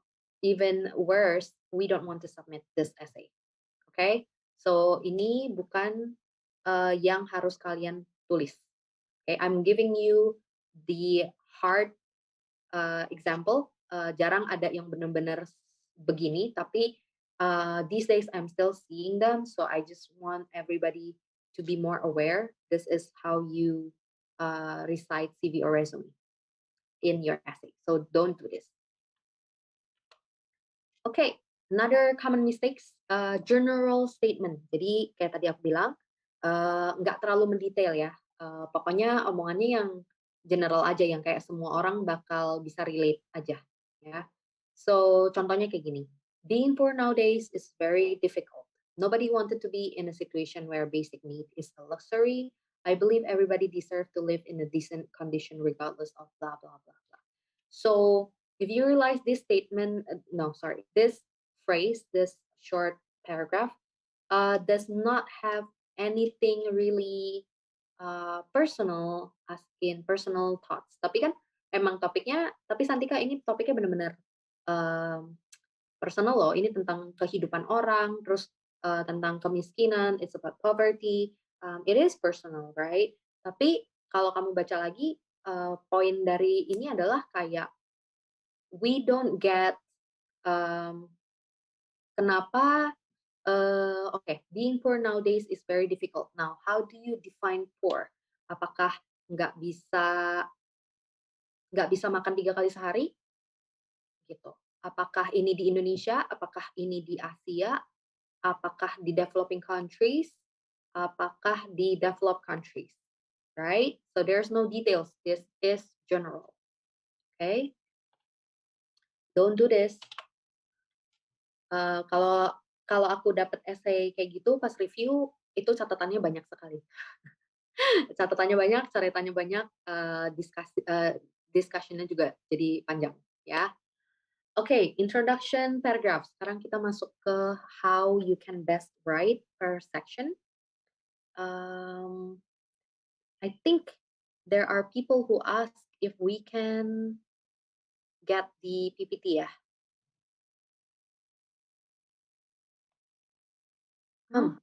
even worse, we don't want to submit this essay. Okay, so ini bukan yang harus kalian tulis. Okay, I'm giving you the hard example. Jarang ada yang benar-benar begini, tapi these days I'm still seeing them. So I just want everybody to be more aware. This is how you recite CV or resume in your essay. So don't do this. Okay, another common mistakes, general statement. Jadi kayak tadi aku bilang, nggak terlalu mendetail ya. Pokoknya omongannya yang general aja, yang kayak semua orang bakal bisa relate aja. Ya. So contohnya kayak gini. Being poor nowadays is very difficult. Nobody wanted to be in a situation where basic need is a luxury. I believe everybody deserves to live in a decent condition regardless of blah blah blah blah. So if you realize this statement, no, sorry, this phrase, this short paragraph, does not have anything really personal, as in personal thoughts. Tapi kan emang topiknya, tapi Santika ini topiknya benar-benar um, personal loh. Ini tentang kehidupan orang, terus tentang kemiskinan, it's about poverty. It is personal, right? Tapi kalau kamu baca lagi, poin dari ini adalah kayak we don't get kenapa okay, being poor nowadays is very difficult. Now, how do you define poor? Apakah nggak bisa nggak bisa makan 3 kali sehari? Gitu. Apakah ini di Indonesia? Apakah ini di Asia? Apakah di developing countries? Apakah di developed countries? Right? So there's no details. This is general. Okay? Don't do this. Kalau kalau aku dapat essay kayak gitu pas review itu catatannya banyak sekali. Catatannya banyak, ceritanya banyak, discussion-nya juga jadi panjang ya. Oke, introduction paragraph. Sekarang kita masuk ke how you can best write per section. I think there are people who ask if we can get the PPT ya. No,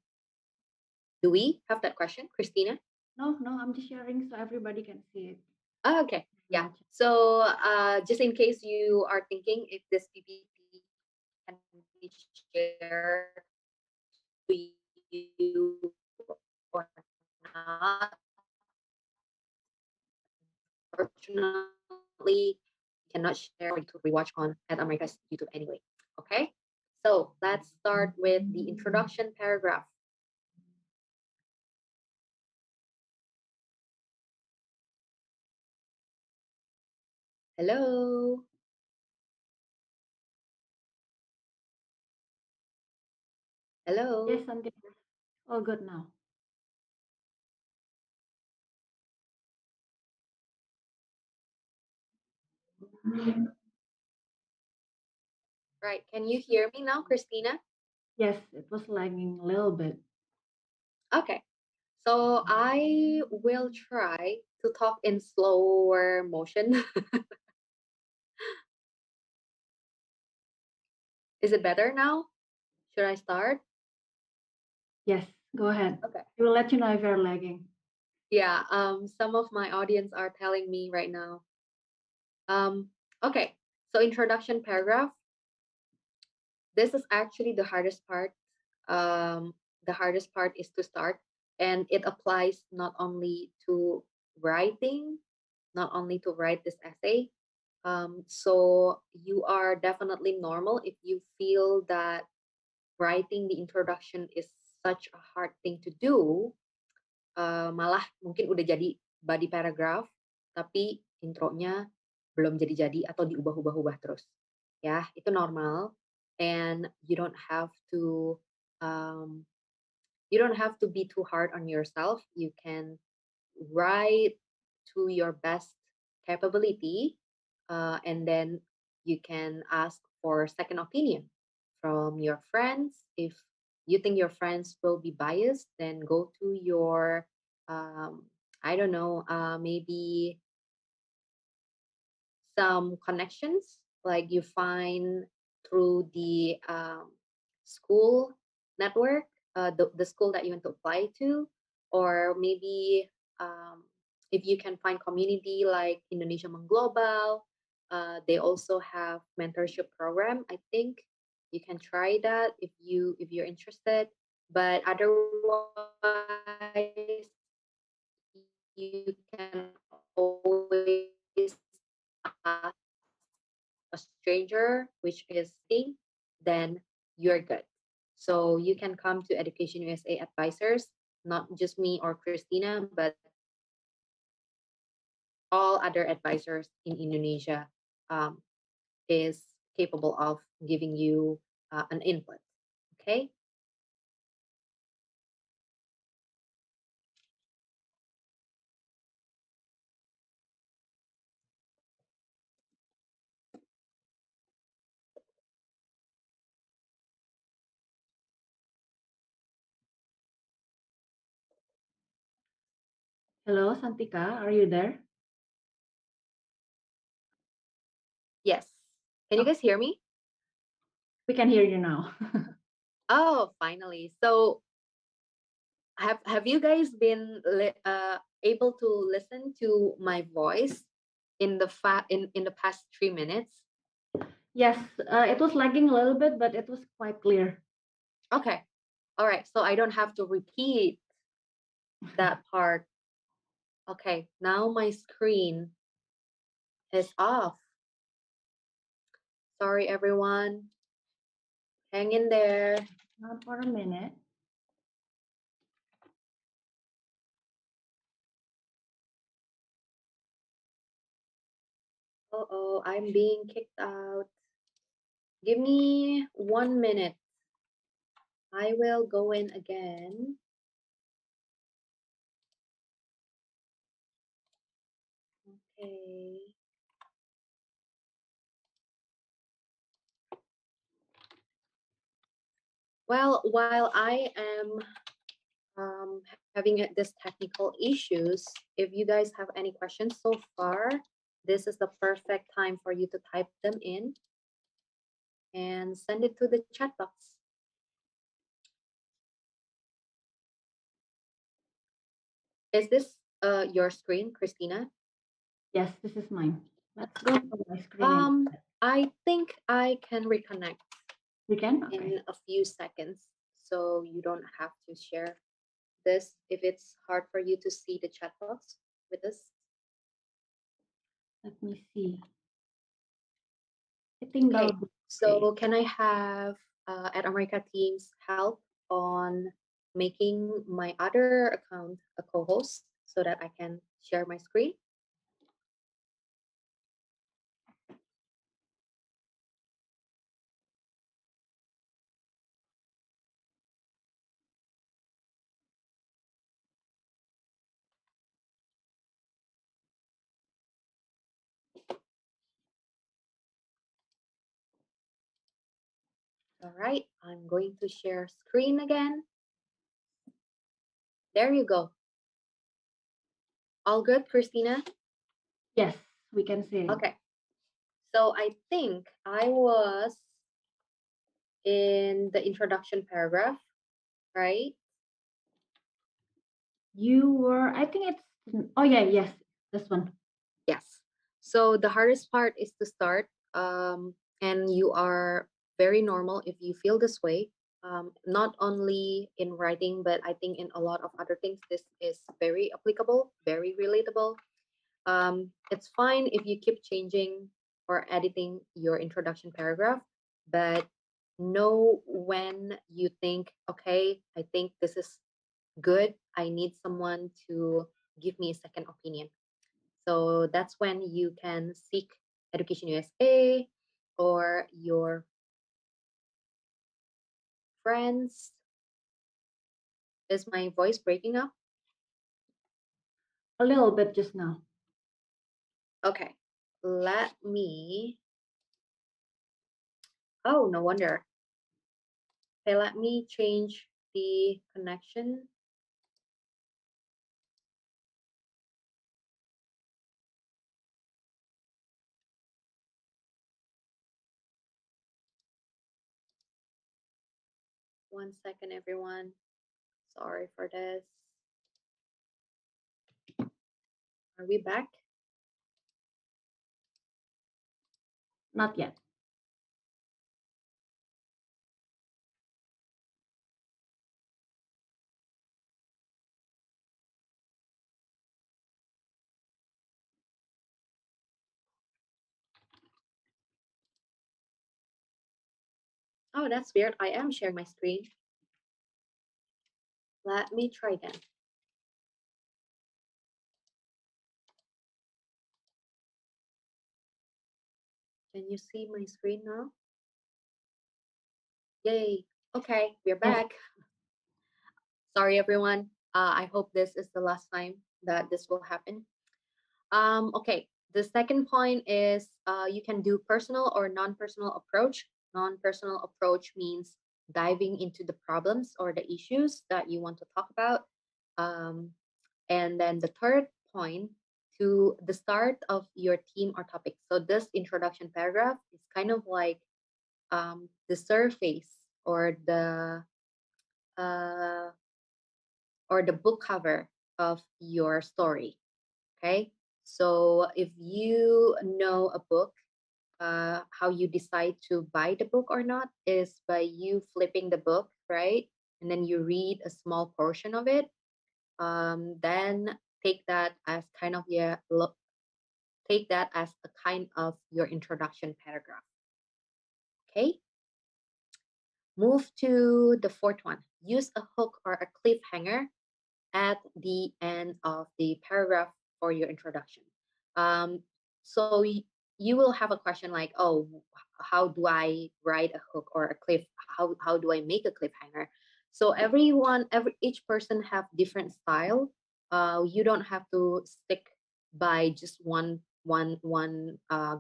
Do we have that question, Christina? no, I'm just sharing so everybody can see it. Oh, okay. Yeah. So just in case you are thinking if this PPT can be shared to you or not, unfortunately, cannot share to rewatch on at America's YouTube anyway. Okay. So let's start with the introduction paragraph. Hello. Hello. Yes, Santi. All good now. Right. Can you hear me now, Christina? Yes, it was lagging a little bit. Okay. So I will try to talk in slower motion. Is it better now? Should I start? Yes, go ahead. Okay. We will let you know if you're lagging. Yeah, some of my audience are telling me right now. Okay, so introduction paragraph. this is actually the hardest part. The hardest part is to start, and it applies not only to writing, not only to write this essay. So you are definitely normal if you feel that writing the introduction is such a hard thing to do. Malah mungkin udah jadi body paragraph, tapi intronya belum jadi-jadi atau diubah-ubah-ubah terus. Ya, itu normal. And um, you don't have to be too hard on yourself. You can write to your best capability, and then you can ask for second opinion from your friends. If you think your friends will be biased, then go to your I don't know, maybe some connections like you find through the school network, the school that you want to apply to, or maybe if you can find community like Indonesia Mengglobal, they also have mentorship program. I think you can try that if you're interested. But otherwise, you can always ask a stranger, which is then you're good. So you can come to Education USA advisors, not just me or Christina, but all other advisors in Indonesia um, is capable of giving you an input. Okay. Hello, Santika, are you there? Yes. Can you Oh, guys hear me? we can hear you now. Oh, finally. So have you guys been able to listen to my voice in the past 3 minutes? Yes, it was lagging a little bit, but it was quite clear. Okay. All right. So I don't have to repeat that part. Okay. Now my screen is off. Sorry, everyone. Hang in there. Not for a minute. Oh, I'm being kicked out. Give me 1 minute. I will go in again. Okay. Well, while I am having this technical issues, if you guys have any questions so far, this is the perfect time for you to type them in and send it to the chat box. Is this your screen, Christina? Yes, this is mine. Let's go to my screen instead. I think I can reconnect We can? Okay. in a few seconds, so you don't have to share this if it's hard for you to see the chat box with us. Let me see. I think Okay, that'll be okay. so can I have at America Teams help on making my other account a co-host so that I can share my screen? All right, I'm going to share screen again. There you go. All good, Christina? Yes, we can see it. Okay. So I think I was in the introduction paragraph, right? You were, I think it's, oh yeah, yes, this one. Yes. So the hardest part is to start, and you are very normal if you feel this way. Not only in writing, but I think in a lot of other things, this is very applicable, very relatable. It's fine if you keep changing or editing your introduction paragraph, but know when you think, okay, I think this is good. I need someone to give me a second opinion. So that's when you can seek Education USA or your friends. Is my voice breaking up? A little bit just now. Okay, let me. Oh, no wonder. Okay, let me change the connection. One second, everyone. Sorry for this. Are we back? Not yet. Oh, that's weird. I am sharing my screen. Let me try again. Can you see my screen now? Yay. Okay, we're Yes. back. Sorry, everyone. I hope this is the last time that this will happen. Okay, the second point is you can do personal or non-personal approach. Non-personal approach means diving into the problems or the issues that you want to talk about. Um, and then the third point, to the start of your theme or topic. So this introduction paragraph is kind of like the surface uh, or the book cover of your story. Okay, so if you know a book, how you decide to buy the book or not is by you flipping the book, right? And then you read a small portion of it. Then take that as kind of take that as a kind of your introduction paragraph. Okay. Move to the fourth one. Use a hook or a cliffhanger at the end of the paragraph for your introduction. Um, so you will have a question like, oh, how do I write a hook or a cliff? How do I make a cliffhanger? So each person have different style. You don't have to stick by just one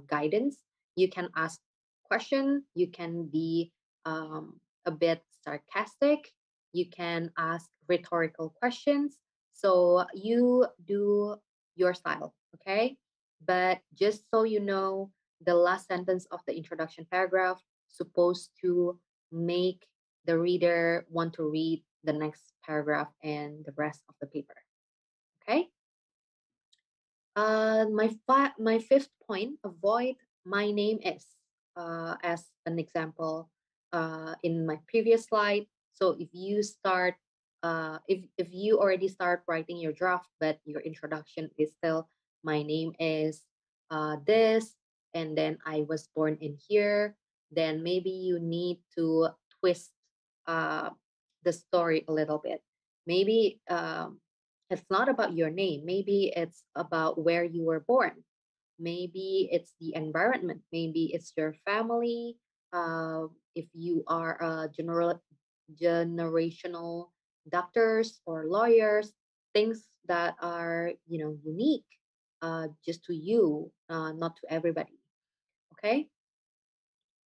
guidance. You can ask question. You can be a bit sarcastic. You can ask rhetorical questions. So you do your style, okay? But just so you know, the last sentence of the introduction paragraph supposed to make the reader want to read the next paragraph and the rest of the paper. Okay? My fifth point, avoid my name is as an example in my previous slide. So if you already start writing your draft, but your introduction is still my name is this, and then I was born in here, then maybe you need to twist uh, the story a little bit. Maybe it's not about your name. Maybe it's about where you were born. Maybe it's the environment. Maybe it's your family. If you are a generational doctors or lawyers, things that are unique just to you, not to everybody. Okay.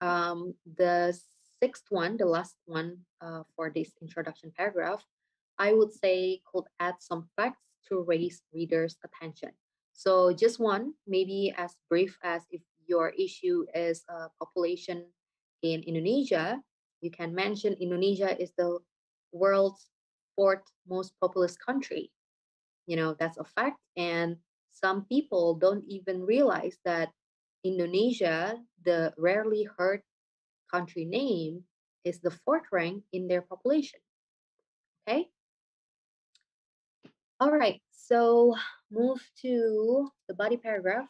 The sixth one, the last one for this introduction paragraph, I would say could add some facts to raise readers' attention. So just one, maybe as brief as if your issue is population in Indonesia, you can mention Indonesia is the world's fourth most populous country. That's a fact. And some people don't even realize that Indonesia, the rarely heard country name is the fourth rank in their population. Okay. All right. So move to the body paragraph.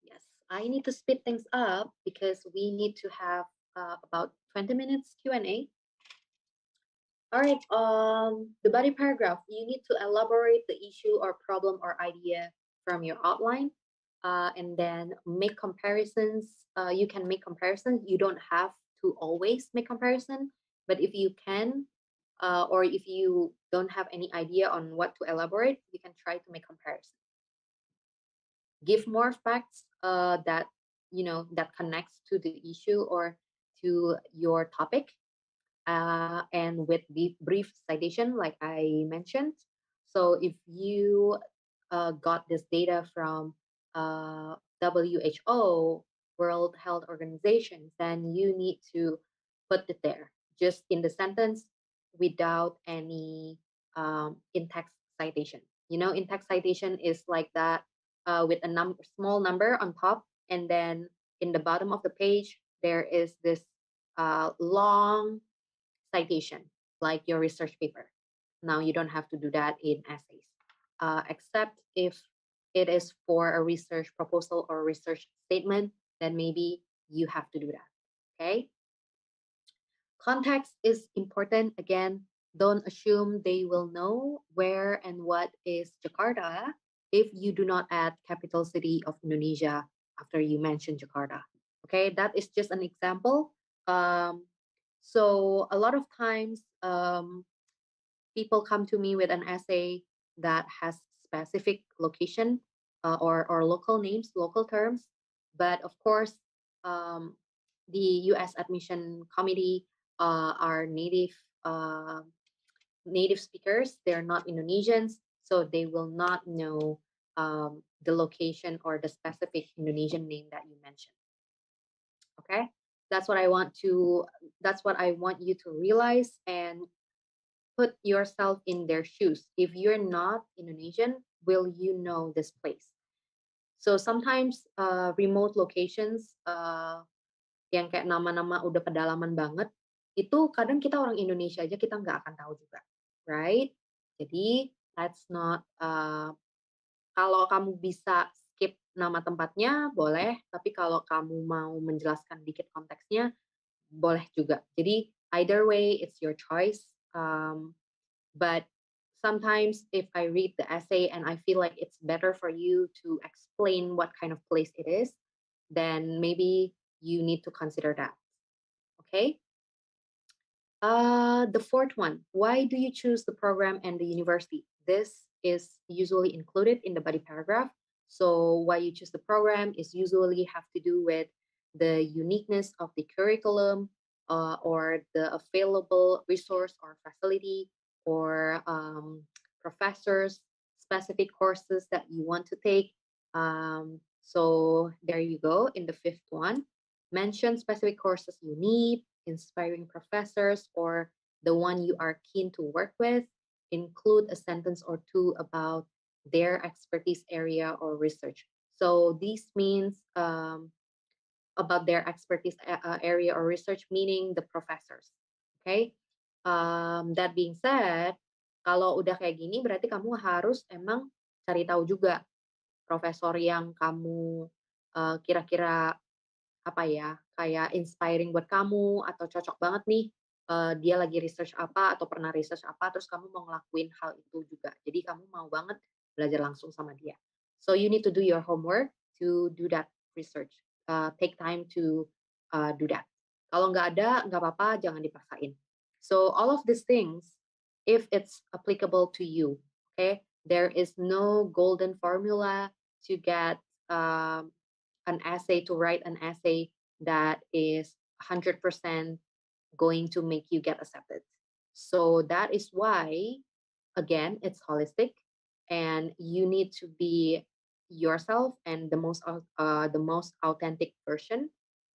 Yes, I need to speed things up because we need to have about 20 minutes Q&A. All right, the body paragraph, you need to elaborate the issue or problem or idea from your outline, and then make comparisons. You can make comparisons. You don't have to always make comparison, but if you can, or if you don't have any idea on what to elaborate, you can try to make comparison. Give more facts that that connects to the issue or to your topic, and with the brief citation, like I mentioned. So if you got this data from WHO, World Health Organization, then you need to put it there, just in the sentence without any in-text citation. In-text citation is like that, with a small number on top, and then in the bottom of the page, there is this long citation, like your research paper. Now you don't have to do that in essays, except if it is for a research proposal or research statement, then maybe you have to do that. Okay. Context is important. Again, don't assume they will know where and what is Jakarta if you do not add capital city of Indonesia after you mention Jakarta. Okay, that is just an example. So a lot of times, people come to me with an essay that has specific location, or local names, local terms. But of course, um, the U.S. admission committee are native speakers. They're not Indonesians, so they will not know the location or the specific Indonesian name that you mentioned. Okay, that's what I want to. That's what I want you to realize and put yourself in their shoes. If you're not Indonesian, will you know this place? So sometimes remote locations, yang kayak nama-nama udah pedalaman banget, itu kadang kita orang Indonesia aja kita nggak akan tahu juga, right? Jadi let's not, kalau kamu bisa skip nama tempatnya boleh, tapi kalau kamu mau menjelaskan dikit konteksnya boleh juga. Jadi either way it's your choice. But sometimes if I read the essay and I feel like it's better for you to explain what kind of place it is, then maybe you need to consider that. Okay. The fourth one, why do you choose the program and the university? This is usually included in the body paragraph. So why you choose the program is usually have to do with the uniqueness of the curriculum, or the available resource or facility, or professors, specific courses that you want to take. So there you go. In the fifth one, mention specific courses you need, inspiring professors, or the one you are keen to work with. Include a sentence or two about their expertise area or research. So this means, about their expertise area or research, meaning the professors. Okay. That being said, kalau udah kayak gini berarti kamu harus emang cari tahu juga profesor yang kamu kira-kira apa ya, kayak inspiring buat kamu atau cocok banget nih, dia lagi research apa atau pernah research apa, terus kamu mau ngelakuin hal itu juga. Jadi kamu mau banget belajar langsung sama dia. So you need to do your homework to do that research. Take time to do that. Kalau nggak ada, nggak apa-apa, jangan dipaksain. So all of these things, if it's applicable to you, okay, there is no golden formula to get an essay, to write an essay that is 100% going to make you get accepted. So that is why, again, it's holistic, and you need to be yourself and the most authentic version,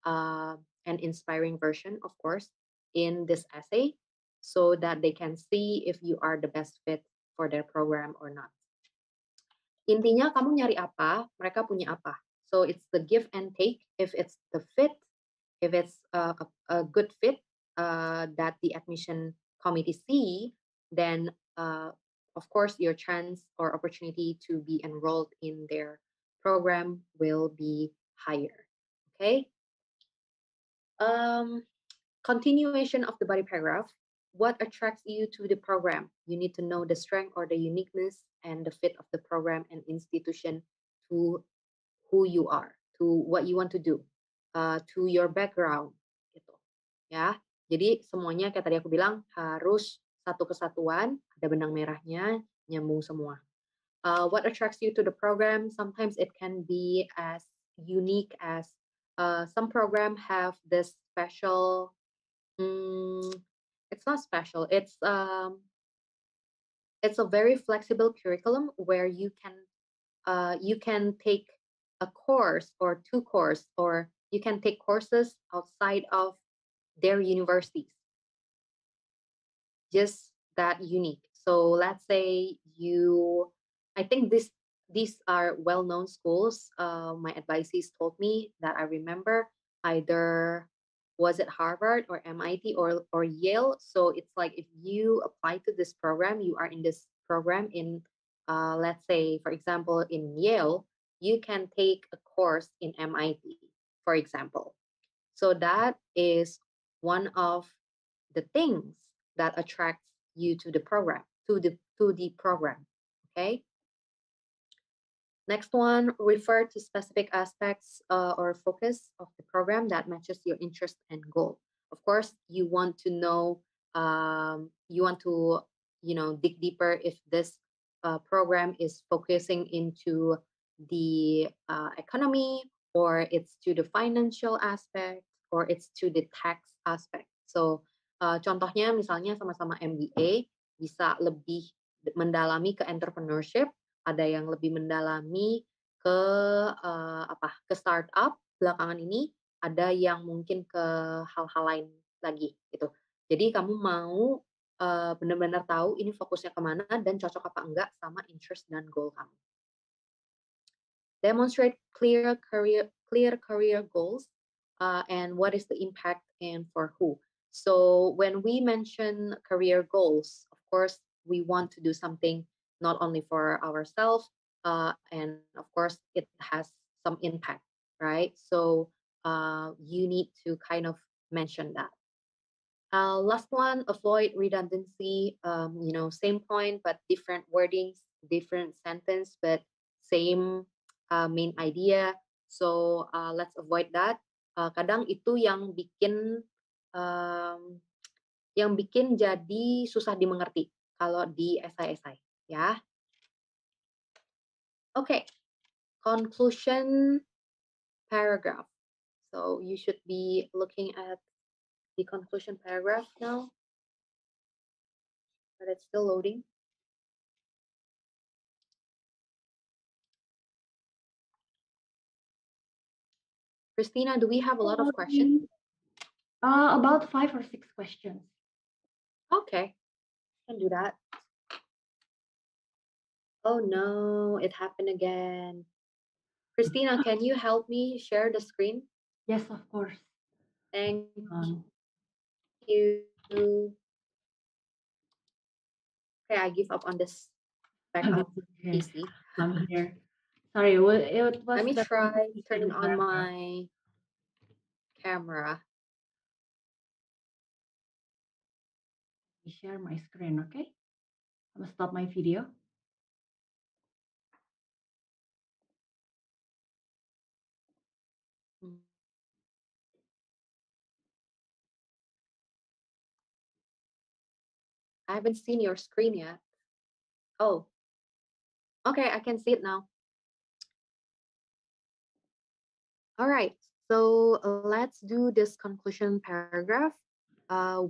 and inspiring version, of course, in this essay, so that they can see if you are the best fit for their program or not. Intinya kamu nyari apa, mereka punya apa. So it's the give and take. If it's the fit, If it's a good fit that the admission committee see, then of course your chance or opportunity to be enrolled in their program will be higher. Okay. Um, Continuation of the body paragraph. What attracts you to the program? You need to know the strength or the uniqueness and the fit of the program and institution to who you are, to what you want to do, to your background, gitu. Ya, jadi semuanya kayak tadi aku bilang harus satu kesatuan, ada benang merahnya, nyambung semua. What attracts you to the program? Sometimes it can be as unique as some program have this special. Mm, it's not special. It's a very flexible curriculum where you can take a course or two course, or you can take courses outside of their universities, just that unique. So let's say I think these are well-known schools. My advisees told me that I remember either was it Harvard or MIT or Yale. So it's like if you apply to this program, you are in this program in, let's say, for example, in Yale, you can take a course in MIT, for example. So that is one of the things that attracts you to the program, to the program. Okay. Next one, refer to specific aspects or focus of the program that matches your interest and goal. Of course, you want to know, you want to, dig deeper if this program is focusing into the economy, or it's to the financial aspect, or it's to the tax aspect. So, contohnya misalnya sama-sama MBA bisa lebih mendalami ke entrepreneurship, ada yang lebih mendalami ke ke startup belakangan ini, ada yang mungkin ke hal-hal lain lagi gitu. Jadi kamu mau benar-benar tahu ini fokusnya kemana dan cocok apa enggak sama interest dan goal kamu. Demonstrate clear career goals, and what is the impact and for who. So when we mention career goals, of course we want to do something not only for ourselves, and of course it has some impact, right? So you need to kind of mention that. Last one, avoid redundancy. Same point but different wordings, different sentence, but same main idea. So let's avoid that. Kadang itu um, yang bikin jadi susah dimengerti kalau di esai-esai, ya. Okay, conclusion paragraph. So you should be looking at the conclusion paragraph now, but it's still loading. Christina, do we have a lot of questions? About 5 or 6 questions. Okay, can do that. Oh no, it happened again. Christina, can you help me share the screen? Yes, of course. Thank Um, you. Okay, I give up on this backup okay. PC. I'm here. Sorry, it was Let me the try turning conclusion on paragraph. my camera. Let me share my screen, okay? I'm gonna stop my video. Hmm. I haven't seen your screen yet. Oh, okay, I can see it now. All right, so let's do this conclusion paragraph.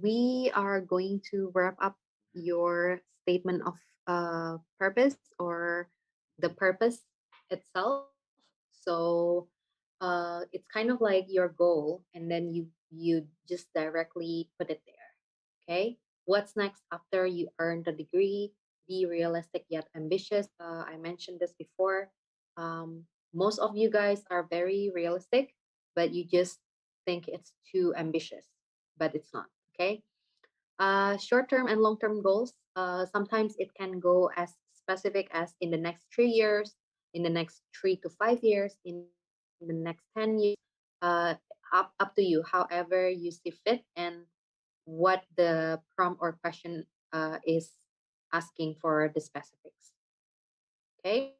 We are going to wrap up your statement of purpose or the purpose itself. So it's kind of like your goal, and then you just directly put it there. Okay, what's next after you earn the degree? Be realistic yet ambitious. I mentioned this before. Most of you guys are very realistic, but you just think it's too ambitious, but it's not. Okay. Short-term and long-term goals. Sometimes it can go as specific as in the next 3 years, in the next 3 to 5 years, in the next 10 years. Up to you, however you see fit, and what the prompt or question is asking for the specifics. Okay.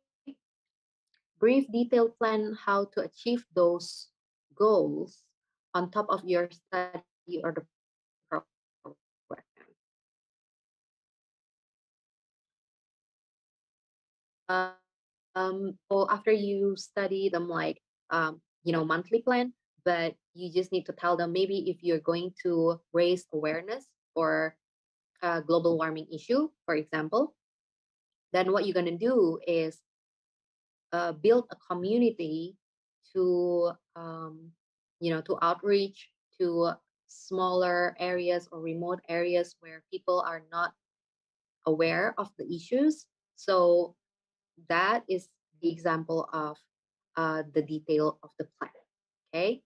Brief, detailed plan how to achieve those goals on top of your study or the program. So after you study them like monthly plan, but you just need to tell them maybe if you're going to raise awareness for a global warming issue, for example, then what you're gonna do is build a community to to outreach to smaller areas or remote areas where people are not aware of the issues. So that is the example of the detail of the plan. Okay.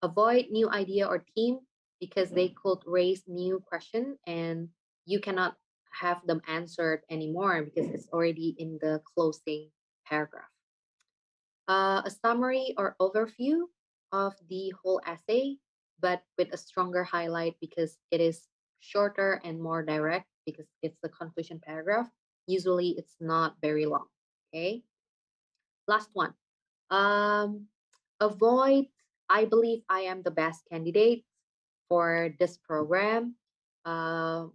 Avoid new idea or theme because they could raise new question and you cannot have them answered anymore because it's already in the closing paragraph. A summary or overview of the whole essay, but with a stronger highlight because it is shorter and more direct because it's the conclusion paragraph. Usually it's not very long. Okay. Last one. Um, avoid, I believe I am the best candidate for this program. Uh,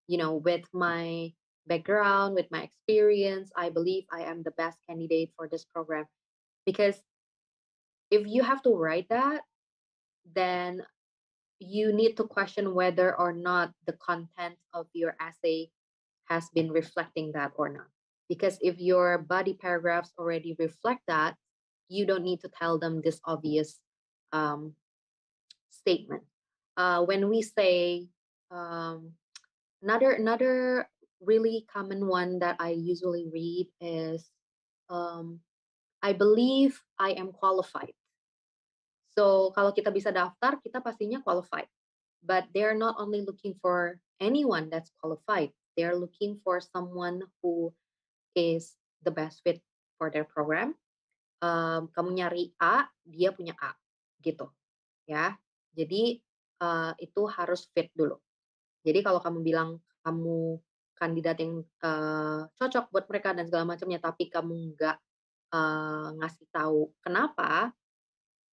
with my background, with my experience, I believe I am the best candidate for this program. Because if you have to write that, then you need to question whether or not the content of your essay has been reflecting that or not. Because if your body paragraphs already reflect that, you don't need to tell them this obvious um, statement. When we say um, another really common one that I usually read is I believe I am qualified. So kalau kita bisa daftar, kita pastinya qualified. But they're not only looking for anyone that's qualified. They're looking for someone who is the best fit for their program. Kamu nyari A, dia punya A, gitu ya. Jadi itu harus fit dulu. Jadi kalau kamu bilang kamu kandidat yang cocok buat mereka dan segala macamnya, tapi kamu nggak ngasih tahu kenapa,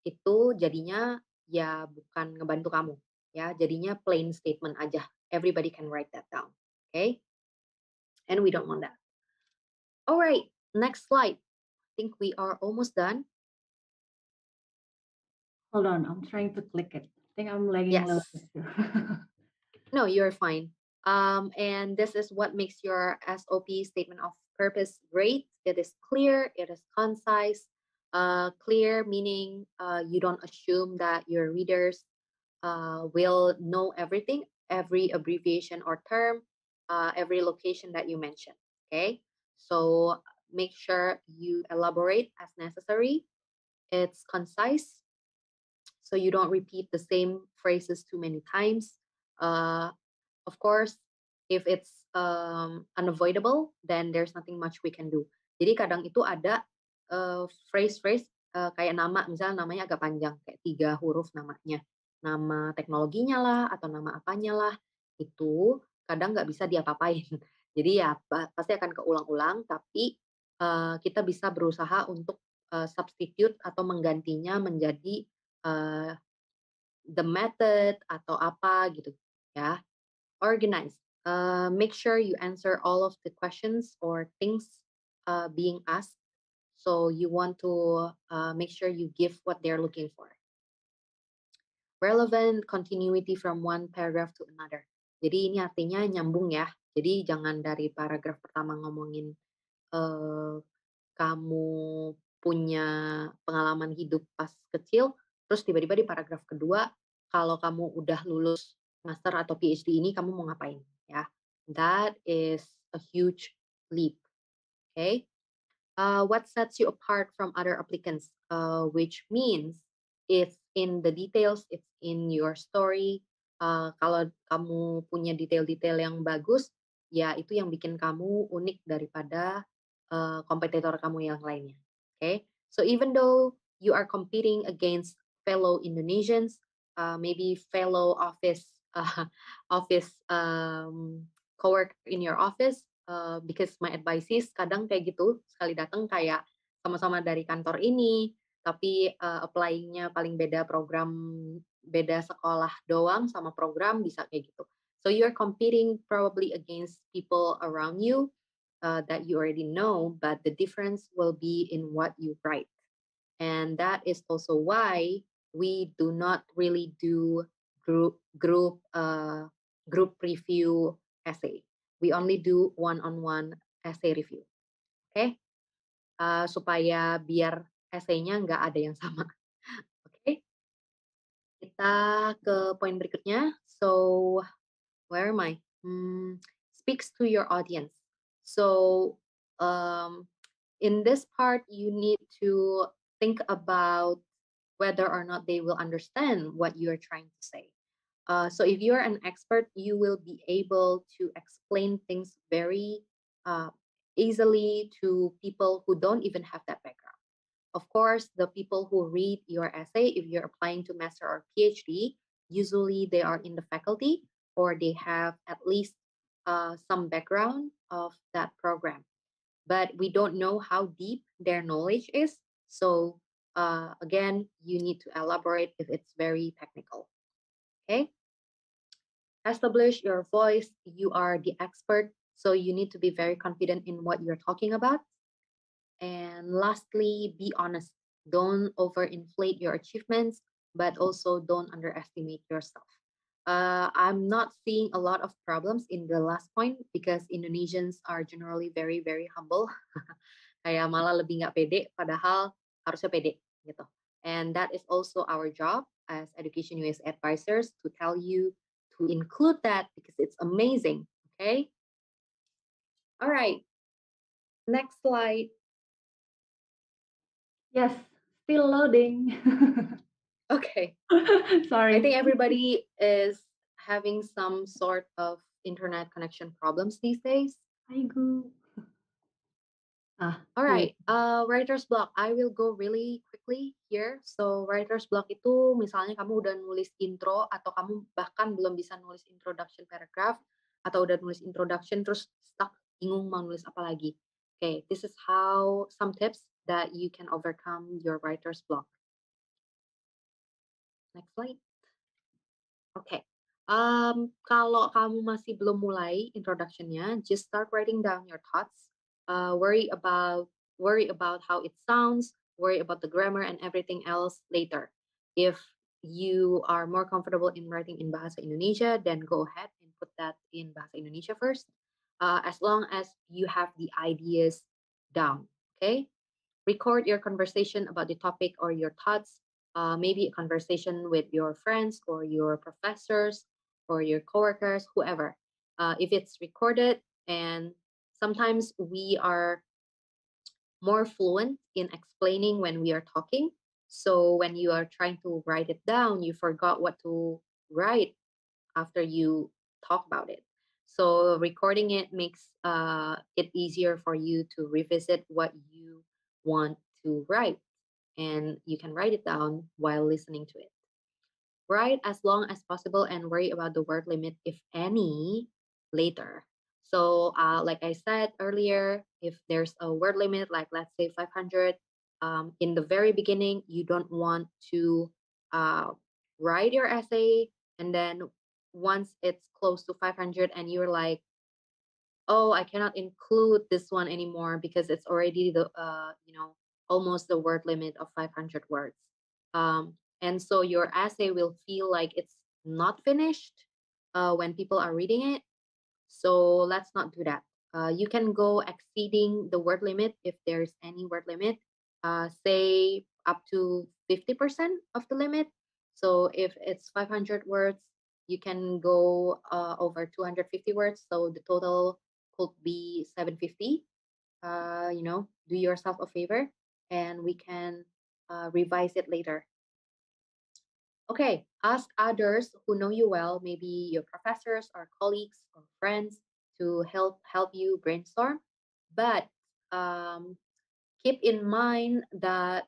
itu jadinya ya bukan ngebantu kamu ya, jadinya plain statement aja. Everybody can write that down. Okay? And we don't want that. All right, next slide. I think we are almost done. Hold on, I'm trying to click it. I think I'm lagging a Yes. little bit too. No, you're fine. And this is what makes your SOP, statement of purpose, great. It is clear, it is concise. Clear meaning you don't assume that your readers will know everything, every abbreviation or term, every location that you mention. Okay, so make sure you elaborate as necessary. It's concise, so you don't repeat the same phrases too many times. Of course, if it's unavoidable, then there's nothing much we can do. Jadi kadang itu ada phrase-phrase kayak nama, misalnya namanya agak panjang, kayak 3 huruf namanya. Nama teknologinya lah, atau nama apanya lah, itu kadang nggak bisa diapa-apain. Jadi ya pasti akan keulang-ulang, tapi kita bisa berusaha untuk substitute atau menggantinya menjadi the method atau apa gitu ya. Organize. Make sure you answer all of the questions or things being asked. So you want to make sure you give what they're looking for. Relevant continuity from one paragraph to another. Jadi ini artinya nyambung ya. Jadi jangan dari paragraf pertama ngomongin kamu punya pengalaman hidup pas kecil, terus tiba-tiba di paragraf kedua, kalau kamu udah lulus master atau PhD ini kamu mau ngapain ya? That is a huge leap. Okay. What sets you apart from other applicants? Which means It's in the details, it's in your story. Kalau kamu punya detail-detail yang bagus, ya itu yang bikin kamu unik daripada kompetitor kamu yang lainnya. Okay, so even though you are competing against fellow Indonesians, maybe fellow office office coworker in your office, because my advice is kadang kayak gitu sekali datang kayak sama-sama dari kantor ini tapi apply-nya paling beda program, beda sekolah doang sama program bisa kayak gitu. So you're competing probably against people around you that you already know, but the difference will be in what you write. And that is also why we do not really do group review essay. We only do one-on-one essay review. Okay? Supaya biar essay-nya nggak ada yang sama. Oke, kita ke poin berikutnya. So, where am I? Speaks to your audience. So, um, in this part, you need to think about whether or not they will understand what you're trying to say. So if you're an expert, you will be able to explain things very uh, easily to people who don't even have that background. Of course, the people who read your essay, if you're applying to master or PhD, usually they are in the faculty or they have at least some background of that program. But we don't know how deep their knowledge is. So again, you need to elaborate if it's very technical. Okay. Establish your voice. You are the expert. So you need to be very confident in what you're talking about. And lastly, be honest. Don't overinflate your achievements, but also don't underestimate yourself. I'm not seeing a lot of problems in the last point because Indonesians are generally very, very humble. Kayak malah lebih nggak pede, padahal harusnya pede gitu. And that is also our job as Education USA advisors to tell you to include that because it's amazing. Okay. All right. Next slide. Yes, still loading. Okay. I Sorry. think everybody is having some sort of internet connection problems these days. Aigu. All Wait. right, writer's block. I will go really quickly here. So writer's block itu misalnya kamu udah nulis intro atau kamu bahkan belum bisa nulis introduction paragraph atau udah nulis introduction terus stuck bingung mau nulis apa lagi. Okay, this is how some tips that you can overcome your writer's block. Next slide. Okay. Kalau kamu masih belum mulai introduction-nya, just start writing down your thoughts. Worry about how it sounds, worry about the grammar and everything else later. If you are more comfortable in writing in Bahasa Indonesia, then go ahead and put that in Bahasa Indonesia first. As long as you have the ideas down, okay? Record your conversation about the topic or your thoughts, maybe a conversation with your friends or your professors or your coworkers, whoever. If it's recorded, and sometimes we are more fluent in explaining when we are talking. So when you are trying to write it down, you forgot what to write after you talk about it. So recording it makes it easier for you to revisit what you want to write, and you can write it down while listening to it. Write as long as possible and worry about the word limit, if any, later. So, like I said earlier, if there's a word limit, like let's say 500, in the very beginning, you don't want to uh, write your essay, and then once it's close to 500 and you're like, oh, I cannot include this one anymore because it's already the almost the word limit of 500 words. And so your essay will feel like it's not finished when people are reading it. So let's not do that. You can go exceeding the word limit if there's any word limit, say up to 50% of the limit. So if it's 500 words, you can go over 250 words. So the total could be 750. Do yourself a favor and we can revise it later. Okay, ask others who know you well, maybe your professors or colleagues or friends, to help you brainstorm. But um, keep in mind that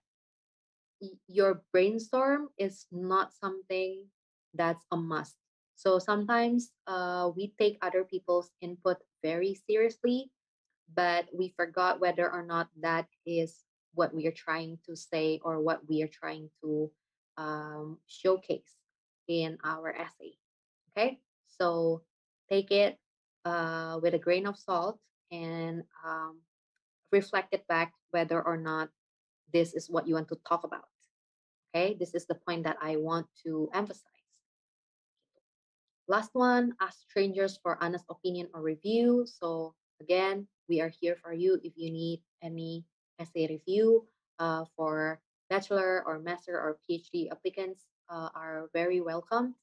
your brainstorm is not something that's a must. So sometimes we take other people's input very seriously, but we forgot whether or not that is what we are trying to say or what we are trying to showcase in our essay. Okay, so take it with a grain of salt and reflect it back whether or not this is what you want to talk about. Okay, this is the point that I want to emphasize. Last one, ask strangers for honest opinion or review. So again, we are here for you if you need any essay review for bachelor or master or PhD applicants are very welcome.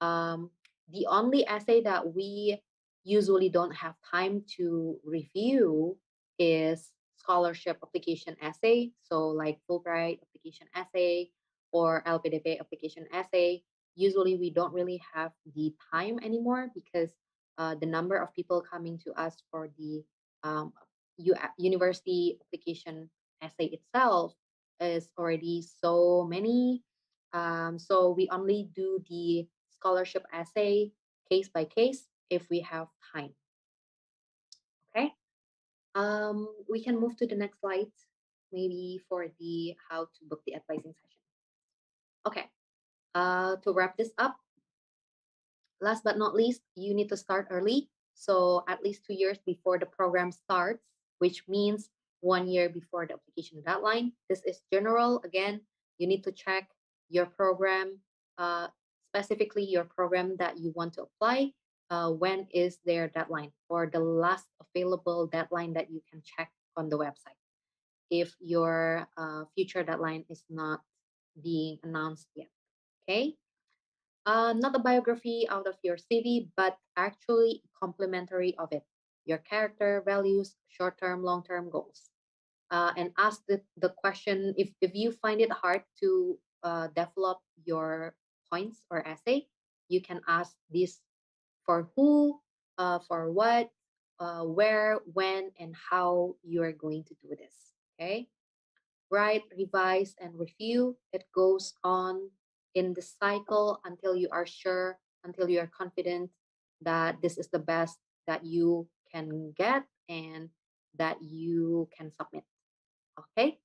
Um, the only essay that we usually don't have time to review is scholarship application essay. So like Fulbright application essay or LPDP application essay. Usually we don't really have the time anymore because the number of people coming to us for the um, university application essay itself is already so many. So we only do the scholarship essay case by case if we have time. Okay. We can move to the next slide, maybe for the how to book the advising session. Okay. To wrap this up, last but not least, you need to start early. So at least 2 years before the program starts, which means 1 year before the application deadline. This is general. Again, you need to check your program, uh, specifically your program that you want to apply. When is their deadline or the last available deadline that you can check on the website if your future deadline is not being announced yet. Okay. Not a biography out of your CV, but actually complementary of it. Your character, values, short-term, long-term goals. And ask the question if you find it hard to develop your points or essay, you can ask this for who, for what, where, when, and how you are going to do this. Okay. Write, revise, and review. It goes on in the cycle until you are sure, until you are confident that this is the best that you can get and that you can submit. Okay.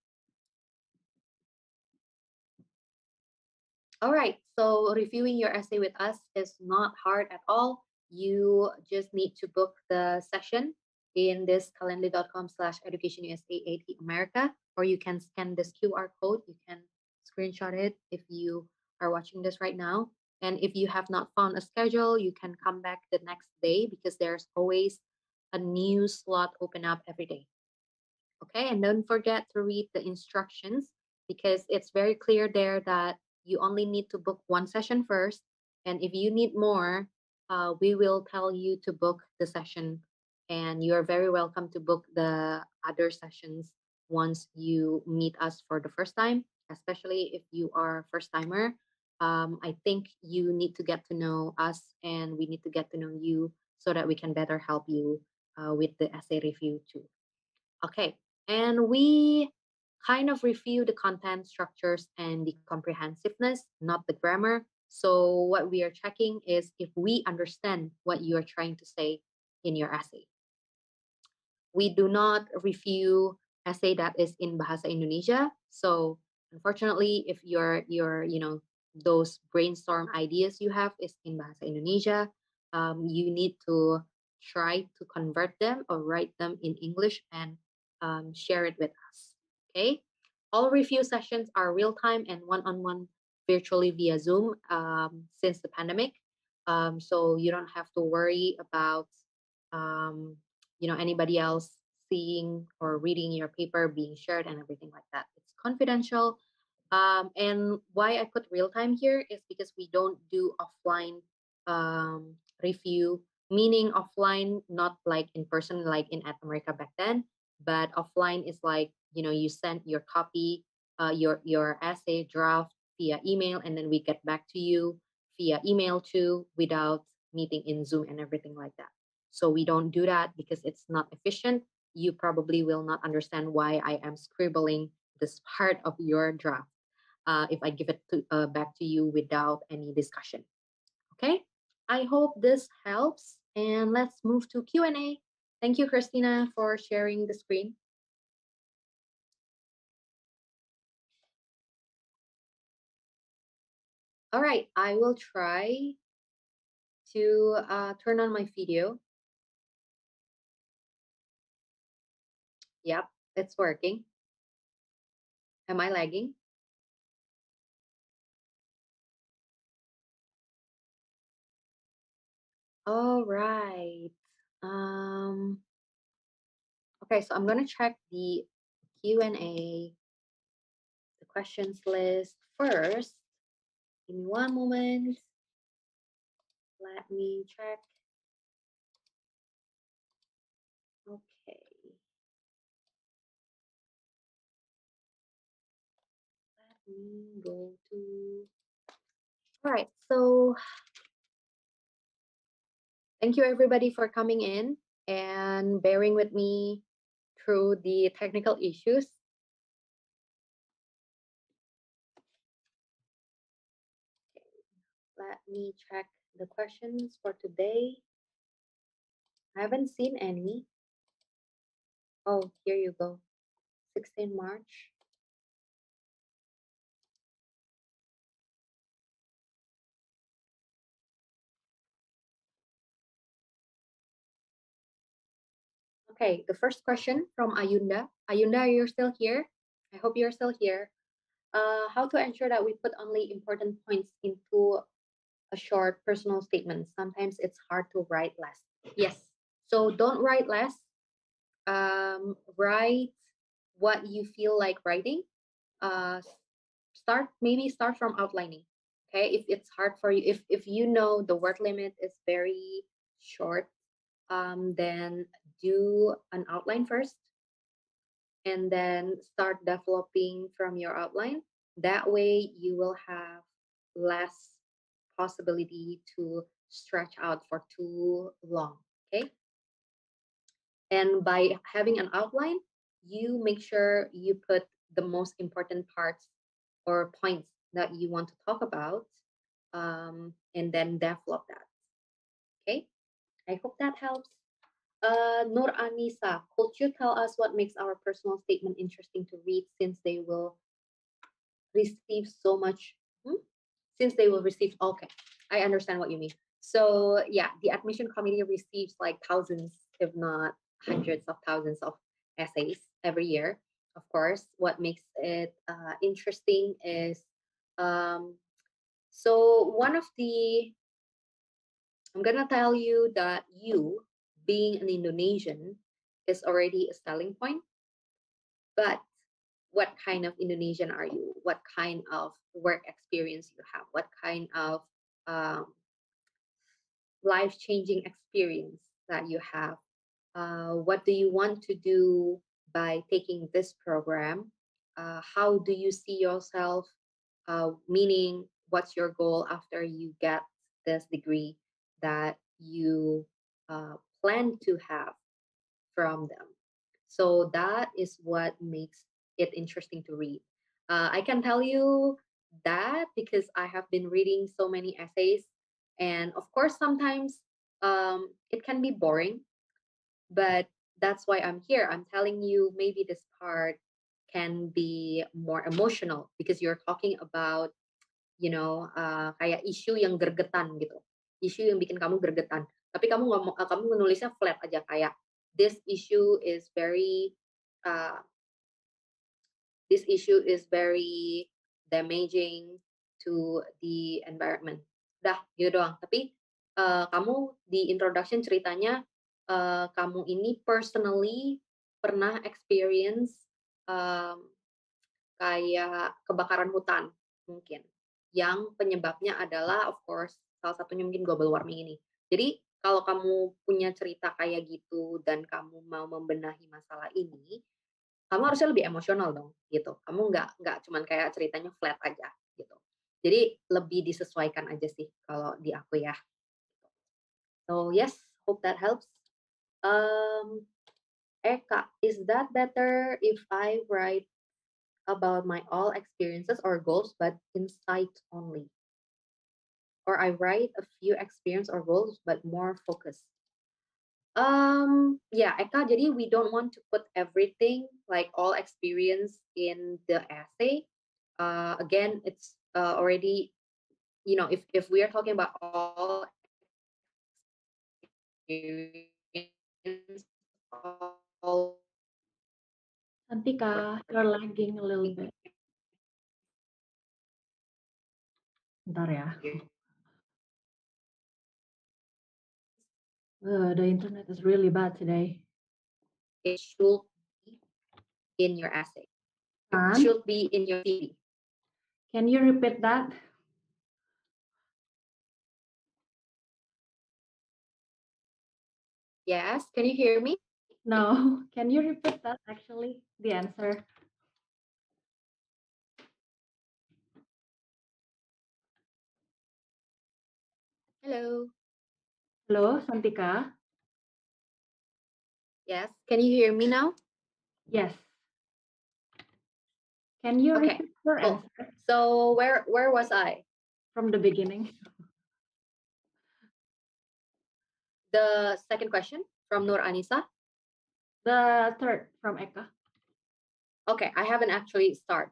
All right, so reviewing your essay with us is not hard at all. You just need to book the session in this calendly.com/educationusa America, or you can scan this QR code. You can screenshot it if you are watching this right now. And if you have not found a schedule, you can come back the next day because there's always a new slot open up every day. Okay, and don't forget to read the instructions because it's very clear there that you only need to book one session first. And if you need more, we will tell you to book the session. And you are very welcome to book the other sessions once you meet us for the first time, especially if you are first timer. I think you need to get to know us and we need to get to know you so that we can better help you with the essay review too. Okay, and we kind of review the content structures and the comprehensiveness, not the grammar. So what we are checking is if we understand what you are trying to say in your essay. We do not review essay that is in Bahasa Indonesia. So unfortunately, if your those brainstorm ideas you have is in Bahasa Indonesia, you need to try to convert them or write them in English and share it with us. Okay. All review sessions are real time and one-on-one virtually via Zoom since the pandemic. So you don't have to worry about um, anybody else seeing or reading your paper being shared and everything like that. It's confidential. And why I put real time here is because we don't do offline review, meaning offline not like in person like in at America back then, but offline is like you send your copy, your essay draft via email, and then we get back to you via email too, without meeting in Zoom and everything like that. So we don't do that because it's not efficient. You probably will not understand why I am scribbling this part of your draft if I give it back to you without any discussion. Okay, I hope this helps, and let's move to Q&A. Thank you, Christina, for sharing the screen. All right, I will try to turn on my video. Yep, it's working. Am I lagging? All right. Okay, so I'm gonna check the Q&A, the questions list first. Give me one moment. Let me check. Okay. Let me go to. All right, so thank you everybody for coming in and bearing with me through the technical issues. Let me check the questions for today. I haven't seen any. Oh, here you go. 16 March. Okay, the first question from Ayunda. Ayunda, you're still here? I hope you're still here. How to ensure that we put only important points into a short personal statement? Sometimes it's hard to write less. Yes, so don't write less. Write what you feel like writing. Maybe start from outlining. Okay, if it's hard for you, if you know the word limit is very short, then do an outline first, and then start developing from your outline. That way you will have less possibility to stretch out for too long. Okay, and by having an outline, you make sure you put the most important parts or points that you want to talk about, and then develop that. Okay, I hope that helps. Nur Anisa, could you tell us what makes our personal statement interesting to read, since they will receive so much? Since they will receive, okay, I understand what you mean. So yeah, the admission committee receives like thousands, if not hundreds of thousands of essays every year. Of course, what makes it interesting is, so one of the, I'm gonna tell you that you being an Indonesian is already a selling point, but what kind of Indonesian are you? What kind of work experience you have? What kind of life-changing experience that you have? What do you want to do by taking this program? How do you see yourself? Meaning, what's your goal after you get this degree that you plan to have from them? So that is what makes it interesting to read. I can tell you that because I have been reading so many essays, and of course, sometimes it can be boring, but that's why I'm here. I'm telling you, maybe this part can be more emotional because you're talking about, kayak isu yang gergetan gitu, isu yang bikin kamu gergetan. Tapi kamu ngomong, kamu menulisnya flat aja, kayak this issue is very uh, this issue is very damaging to the environment. Dah, gitu doang. Tapi kamu di introduction ceritanya kamu ini personally pernah experience kayak kebakaran hutan mungkin, yang penyebabnya adalah of course salah satunya mungkin global warming ini. Jadi kalau kamu punya cerita kayak gitu dan kamu mau membenahi masalah ini, kamu harusnya lebih emosional dong gitu. Kamu nggak cuman kayak ceritanya flat aja gitu. Jadi lebih disesuaikan aja sih kalau di aku ya. So yes, hope that helps. Eka, is that better if I write about my all experiences or goals, but insight only? Or I write a few experience or goals, but more focused? Yeah, Eka, jadi we don't want to put everything, like all experience in the essay. Again, it's already, if we are talking about all experience, all Santika, you're lagging a little bit. Bentar ya. The internet is really bad today. it should be in your essay. It Kan? should be in your CV. Can you repeat that? Yes, can you hear me? No. Can you repeat that actually? The answer. Hello. Hello, Santika? Yes, can you hear me now? Yes. Can you Okay, repeat your cool. answer So where was I? from the beginning? The second question from Nur Anissa. The third from Eka. Okay, I haven't actually start.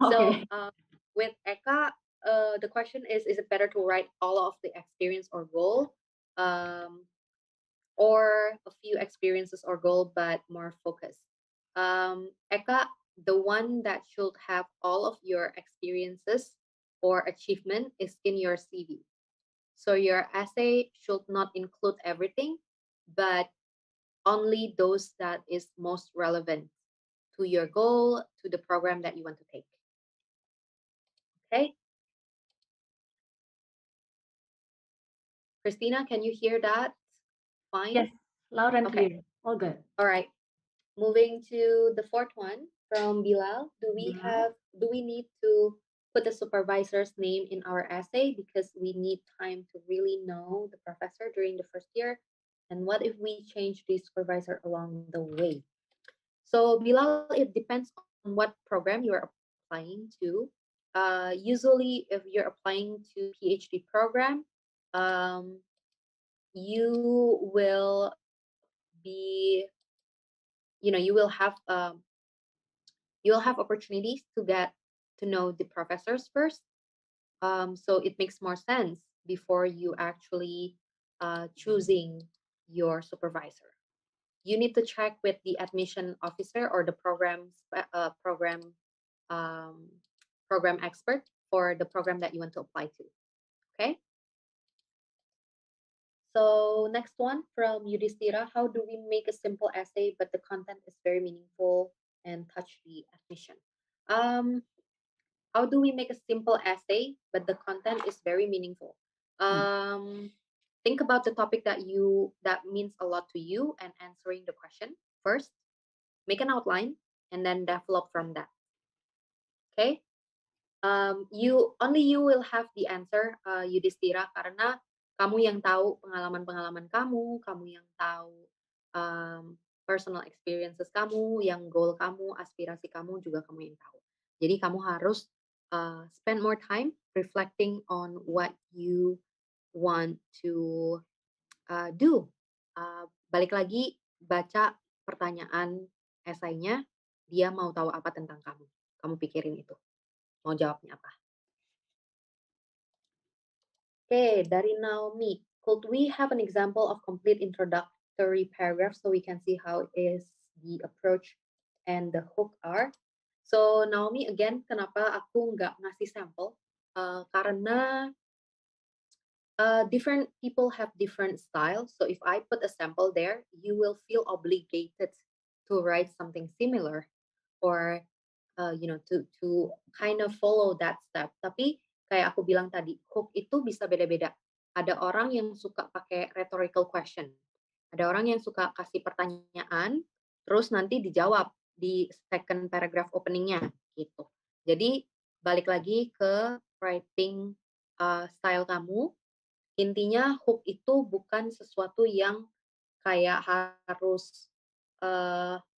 Okay. So with Eka, the question is it better to write all of the experience or goal, or a few experiences or goal, but more focused? Eka, the one that should have all of your experiences or achievement is in your CV. So your essay should not include everything, but only those that is most relevant to your goal, to the program that you want to take. Okay? Christina, can you hear that? Fine? Yes, loud and Okay. clear. All good. All right. Moving to the fourth one from Bilal. Do we need to put the supervisor's name in our essay because we need time to really know the professor during the first year? And what if we change the supervisor along the way? So Bilal, it depends on what program you are applying to. Usually, if you're applying to PhD program, um, you will be, you will have opportunities to get to know the professors first. So it makes more sense before you actually choosing your supervisor. You need to check with the admission officer or the um, program expert for the program that you want to apply to. Okay. So next one from Yudhistira, how do we make a simple essay but the content is very meaningful and touch the admission? How do we make a simple essay but the content is very meaningful? Think about the topic that means a lot to you and answering the question first. Make an outline and then develop from that. Okay. You will have the answer, Yudhistira, karena kamu yang tahu pengalaman-pengalaman kamu, kamu yang tahu personal experiences kamu, yang goal kamu, aspirasi kamu juga kamu yang tahu. Jadi kamu harus spend more time reflecting on what you want to do. Balik lagi, baca pertanyaan esainya, dia mau tahu apa tentang kamu. Kamu pikirin itu. Mau jawabnya apa? Okay, dari Naomi. Could we have an example of complete introductory paragraph so we can see how is the approach and the hook are? So Naomi, again, kenapa aku nggak ngasih sampel? Karena different people have different styles. So if I put a sample there, you will feel obligated to write something similar or to kind of follow that step. Tapi kayak aku bilang tadi, hook itu bisa beda-beda. Ada orang yang suka pakai rhetorical question. Ada orang yang suka kasih pertanyaan, terus nanti dijawab di second paragraph openingnya gitu. Jadi balik lagi ke writing style kamu. Intinya hook itu bukan sesuatu yang kayak harus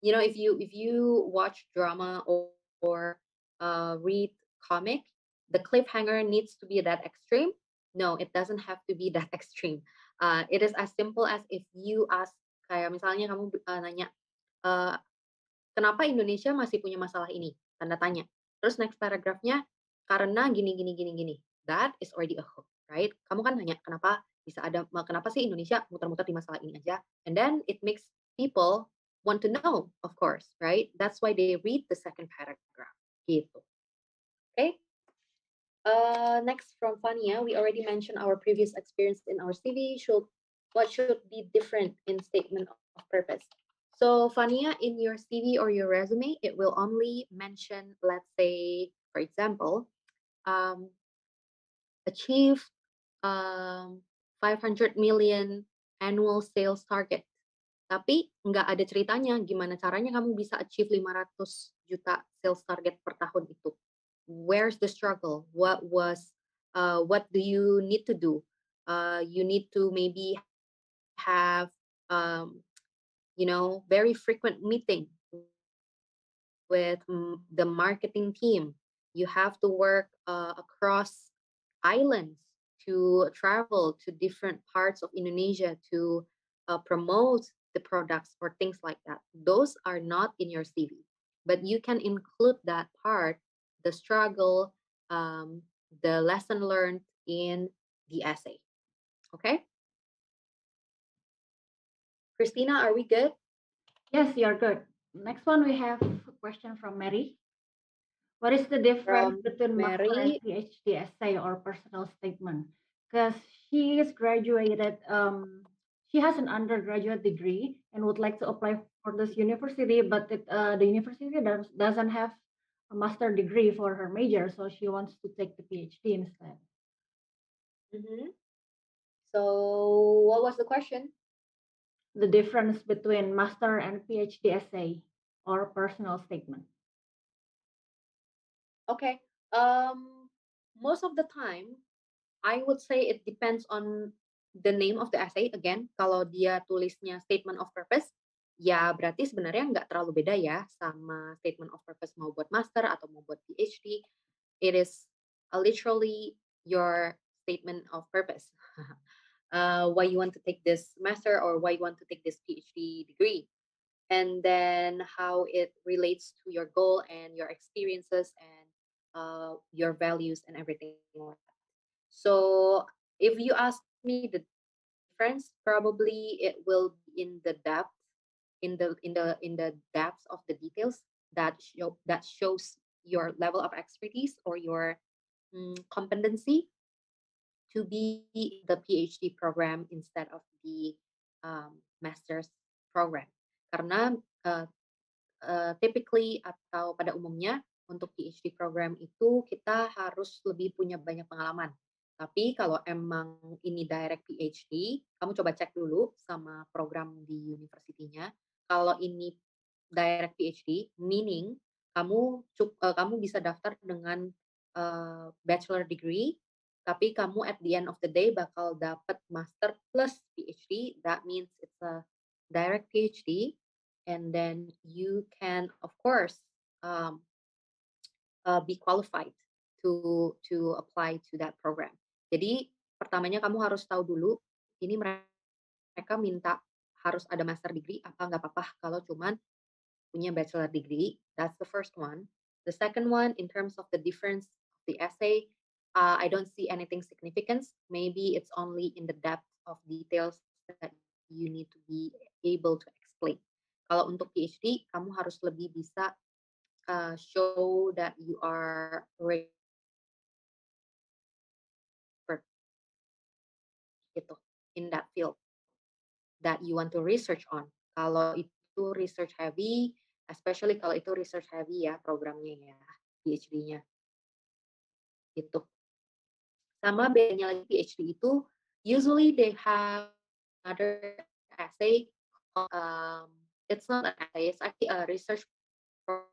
if you watch drama or read comic, the cliffhanger needs to be that extreme. No, it doesn't have to be that extreme. It is as simple as if you ask, kayak misalnya kamu nanya, uh, kenapa Indonesia masih punya masalah ini? Tanda tanya. Terus next paragraphnya, karena gini gini gini gini. That is already a hook, right? Kamu kan nanya kenapa sih Indonesia muter-muter di masalah ini aja? And then it makes people want to know, of course, right? That's why they read the second paragraph. Gitu. Okay. Next from Fania, we already mentioned our previous experience in our CV. What should be different in statement of purpose? So Fania, in your CV or your resume, it will only mention, let's say, for example, um, achieve 500 million annual sales target. Tapi nggak ada ceritanya gimana caranya kamu bisa achieve 500 juta sales target per tahun itu. Where's the struggle? What do you need to do? You need to maybe have very frequent meeting with the marketing team. You have to work across islands to travel to different parts of Indonesia to promote the products or things like that. Those are not in your CV, but you can include that part, the struggle, the lesson learned in the essay. Okay? Christina, are we good? Yes, you're good. Next one, we have a question from Mary. What is the difference From between master and Mary. PhD essay or personal statement? Because she is graduated, she has an undergraduate degree and would like to apply for this university, but the university doesn't have a master degree for her major, so she wants to take the PhD instead. Mhm. So what was the question? The difference between master and PhD essay or personal statement. Okay. Most of the time, I would say it depends on the name of the essay. Again, kalau dia tulisnya statement of purpose, ya berarti sebenarnya nggak terlalu beda ya sama statement of purpose mau buat master atau mau buat PhD. It is literally your statement of purpose. Why you want to take this master or why you want to take this PhD degree. And then how it relates to your goal and your experiences and your values and everything like that. So if you ask me the difference, probably it will be in the depth, in the depth of the details that shows your level of expertise or your competency to be in the PhD program instead of the master's program. Karena typically atau pada umumnya untuk PhD program itu kita harus lebih punya banyak pengalaman. Tapi kalau emang ini direct PhD, kamu coba cek dulu sama program di universitinya. Kalau ini direct PhD, meaning kamu bisa daftar dengan bachelor degree, tapi kamu at the end of the day bakal dapat master plus PhD. That means it's a direct PhD, and then you can of course be qualified to apply to that program. Jadi pertamanya kamu harus tahu dulu ini mereka minta harus ada master degree apa nggak apa-apa kalau cuman punya bachelor degree. That's the first one. The second one, in terms of the difference of the essay, I don't see anything significant. Maybe it's only in the depth of details that you need to be able to explain. Kalau untuk PhD, kamu harus lebih bisa show that you are already gitu in that field that you want to research on. Kalau itu research heavy, especially kalau itu research heavy ya programnya ya, PhD-nya. Gitu. Sama bedanya lagi PhD itu, usually they have another essay, it's not an essay, it's actually a research proposal.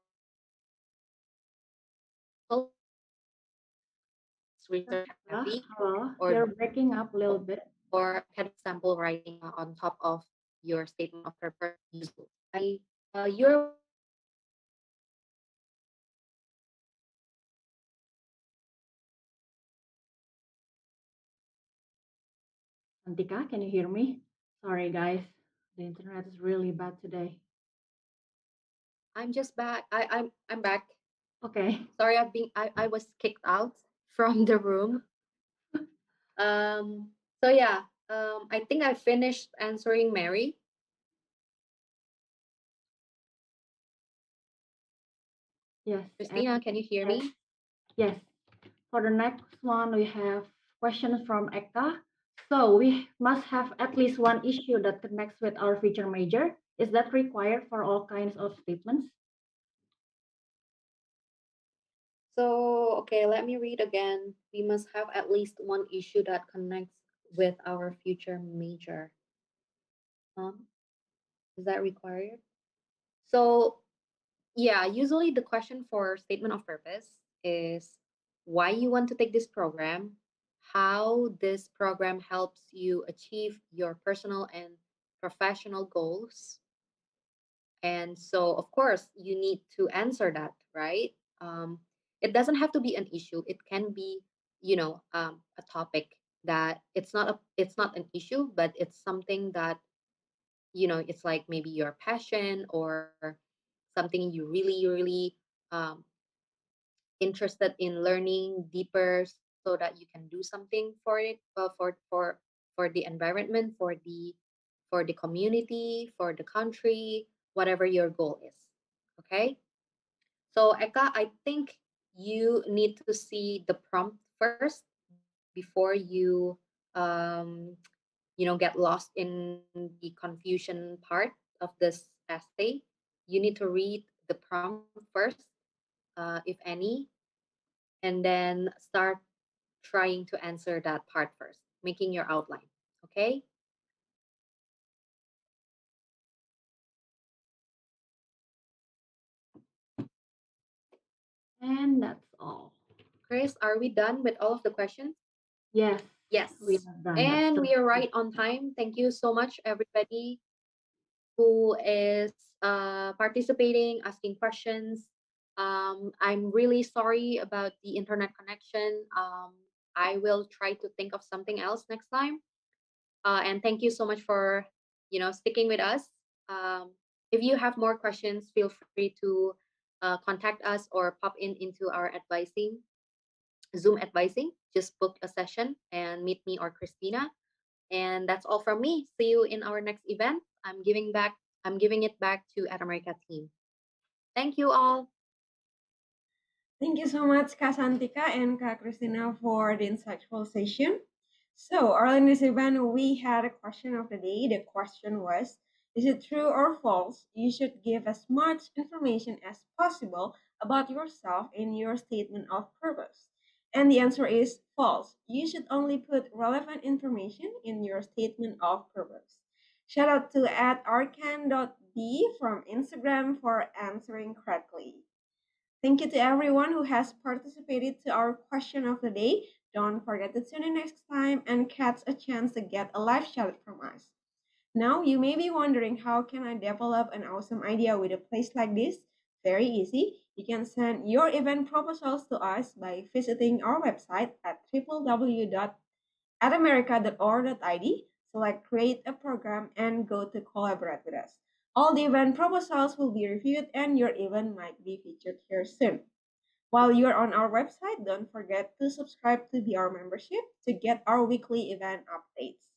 research heavy, Hello, or you're breaking up a little bit. academic sample writing on top of your statement of purpose useful? You're Antika, can you hear me? Sorry, guys. The internet is really bad today. I'm just back. I'm back. Okay. Sorry, I was kicked out from the room. So yeah, I think I finished answering Mary. Yes. Christina, can you hear Yes. me? Yes. For the next one, we have questions from Eka. So we must have at least one issue that connects with our feature major. Is that required for all kinds of statements? So, okay, let me read again. We must have at least one issue that connects with our future major. Is that required? So, yeah, usually the question for statement of purpose is why you want to take this program, how this program helps you achieve your personal and professional goals. And so, of course, you need to answer that, right? Um, it doesn't have to be an issue. It can be, a topic that it's not an issue, but it's something that, it's like maybe your passion or something you really um, interested in learning deeper so that you can do something for it, for the environment, for the community, for the country, whatever your goal is. Okay. So Eka, I think you need to see the prompt first before you um, get lost in the confusion part of this essay. You need to read the prompt first, if any, and then start trying to answer that part first, making your outline. Okay. And that's all. Chris, are we done with all of the questions? Yes. Yes. We have done. And we are right on time. Thank you so much, everybody who is participating, asking questions. I'm really sorry about the internet connection. I will try to think of something else next time. And thank you so much for sticking with us. Um, if you have more questions, feel free to contact us or pop into our advising Zoom advising. Just book a session and meet me or Christina. And that's all from me. See you in our next event. I'm giving it back to America team. Thank you all. Thank you so much, Kak Santika and Kak Christina, for the insightful session. So, early in this event, we had a question of the day. The question was, is it true or false? You should give as much information as possible about yourself in your statement of purpose. And the answer is false. You should only put relevant information in your statement of purpose. Shout out to @arcan.b from Instagram for answering correctly. Thank you to everyone who has participated to our question of the day. Don't forget to tune in next time and catch a chance to get a live shout from us. Now, you may be wondering, how can I develop an awesome idea with a place like this? Very easy. You can send your event proposals to us by visiting our website at www.adamerica.org.id, select Create a Program, and go to Collaborate with us. All the event proposals will be reviewed and your event might be featured here soon. While you're on our website, don't forget to subscribe to be our membership to get our weekly event updates.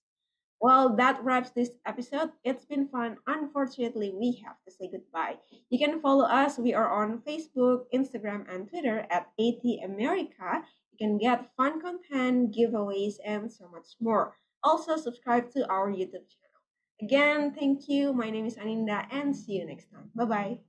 Well, that wraps this episode. It's been fun. Unfortunately, we have to say goodbye. You can follow us. We are on Facebook, Instagram, and Twitter at AT America. You can get fun content, giveaways, and so much more. Also, subscribe to our YouTube channel. Again, thank you. My name is Aninda, and see you next time. Bye bye.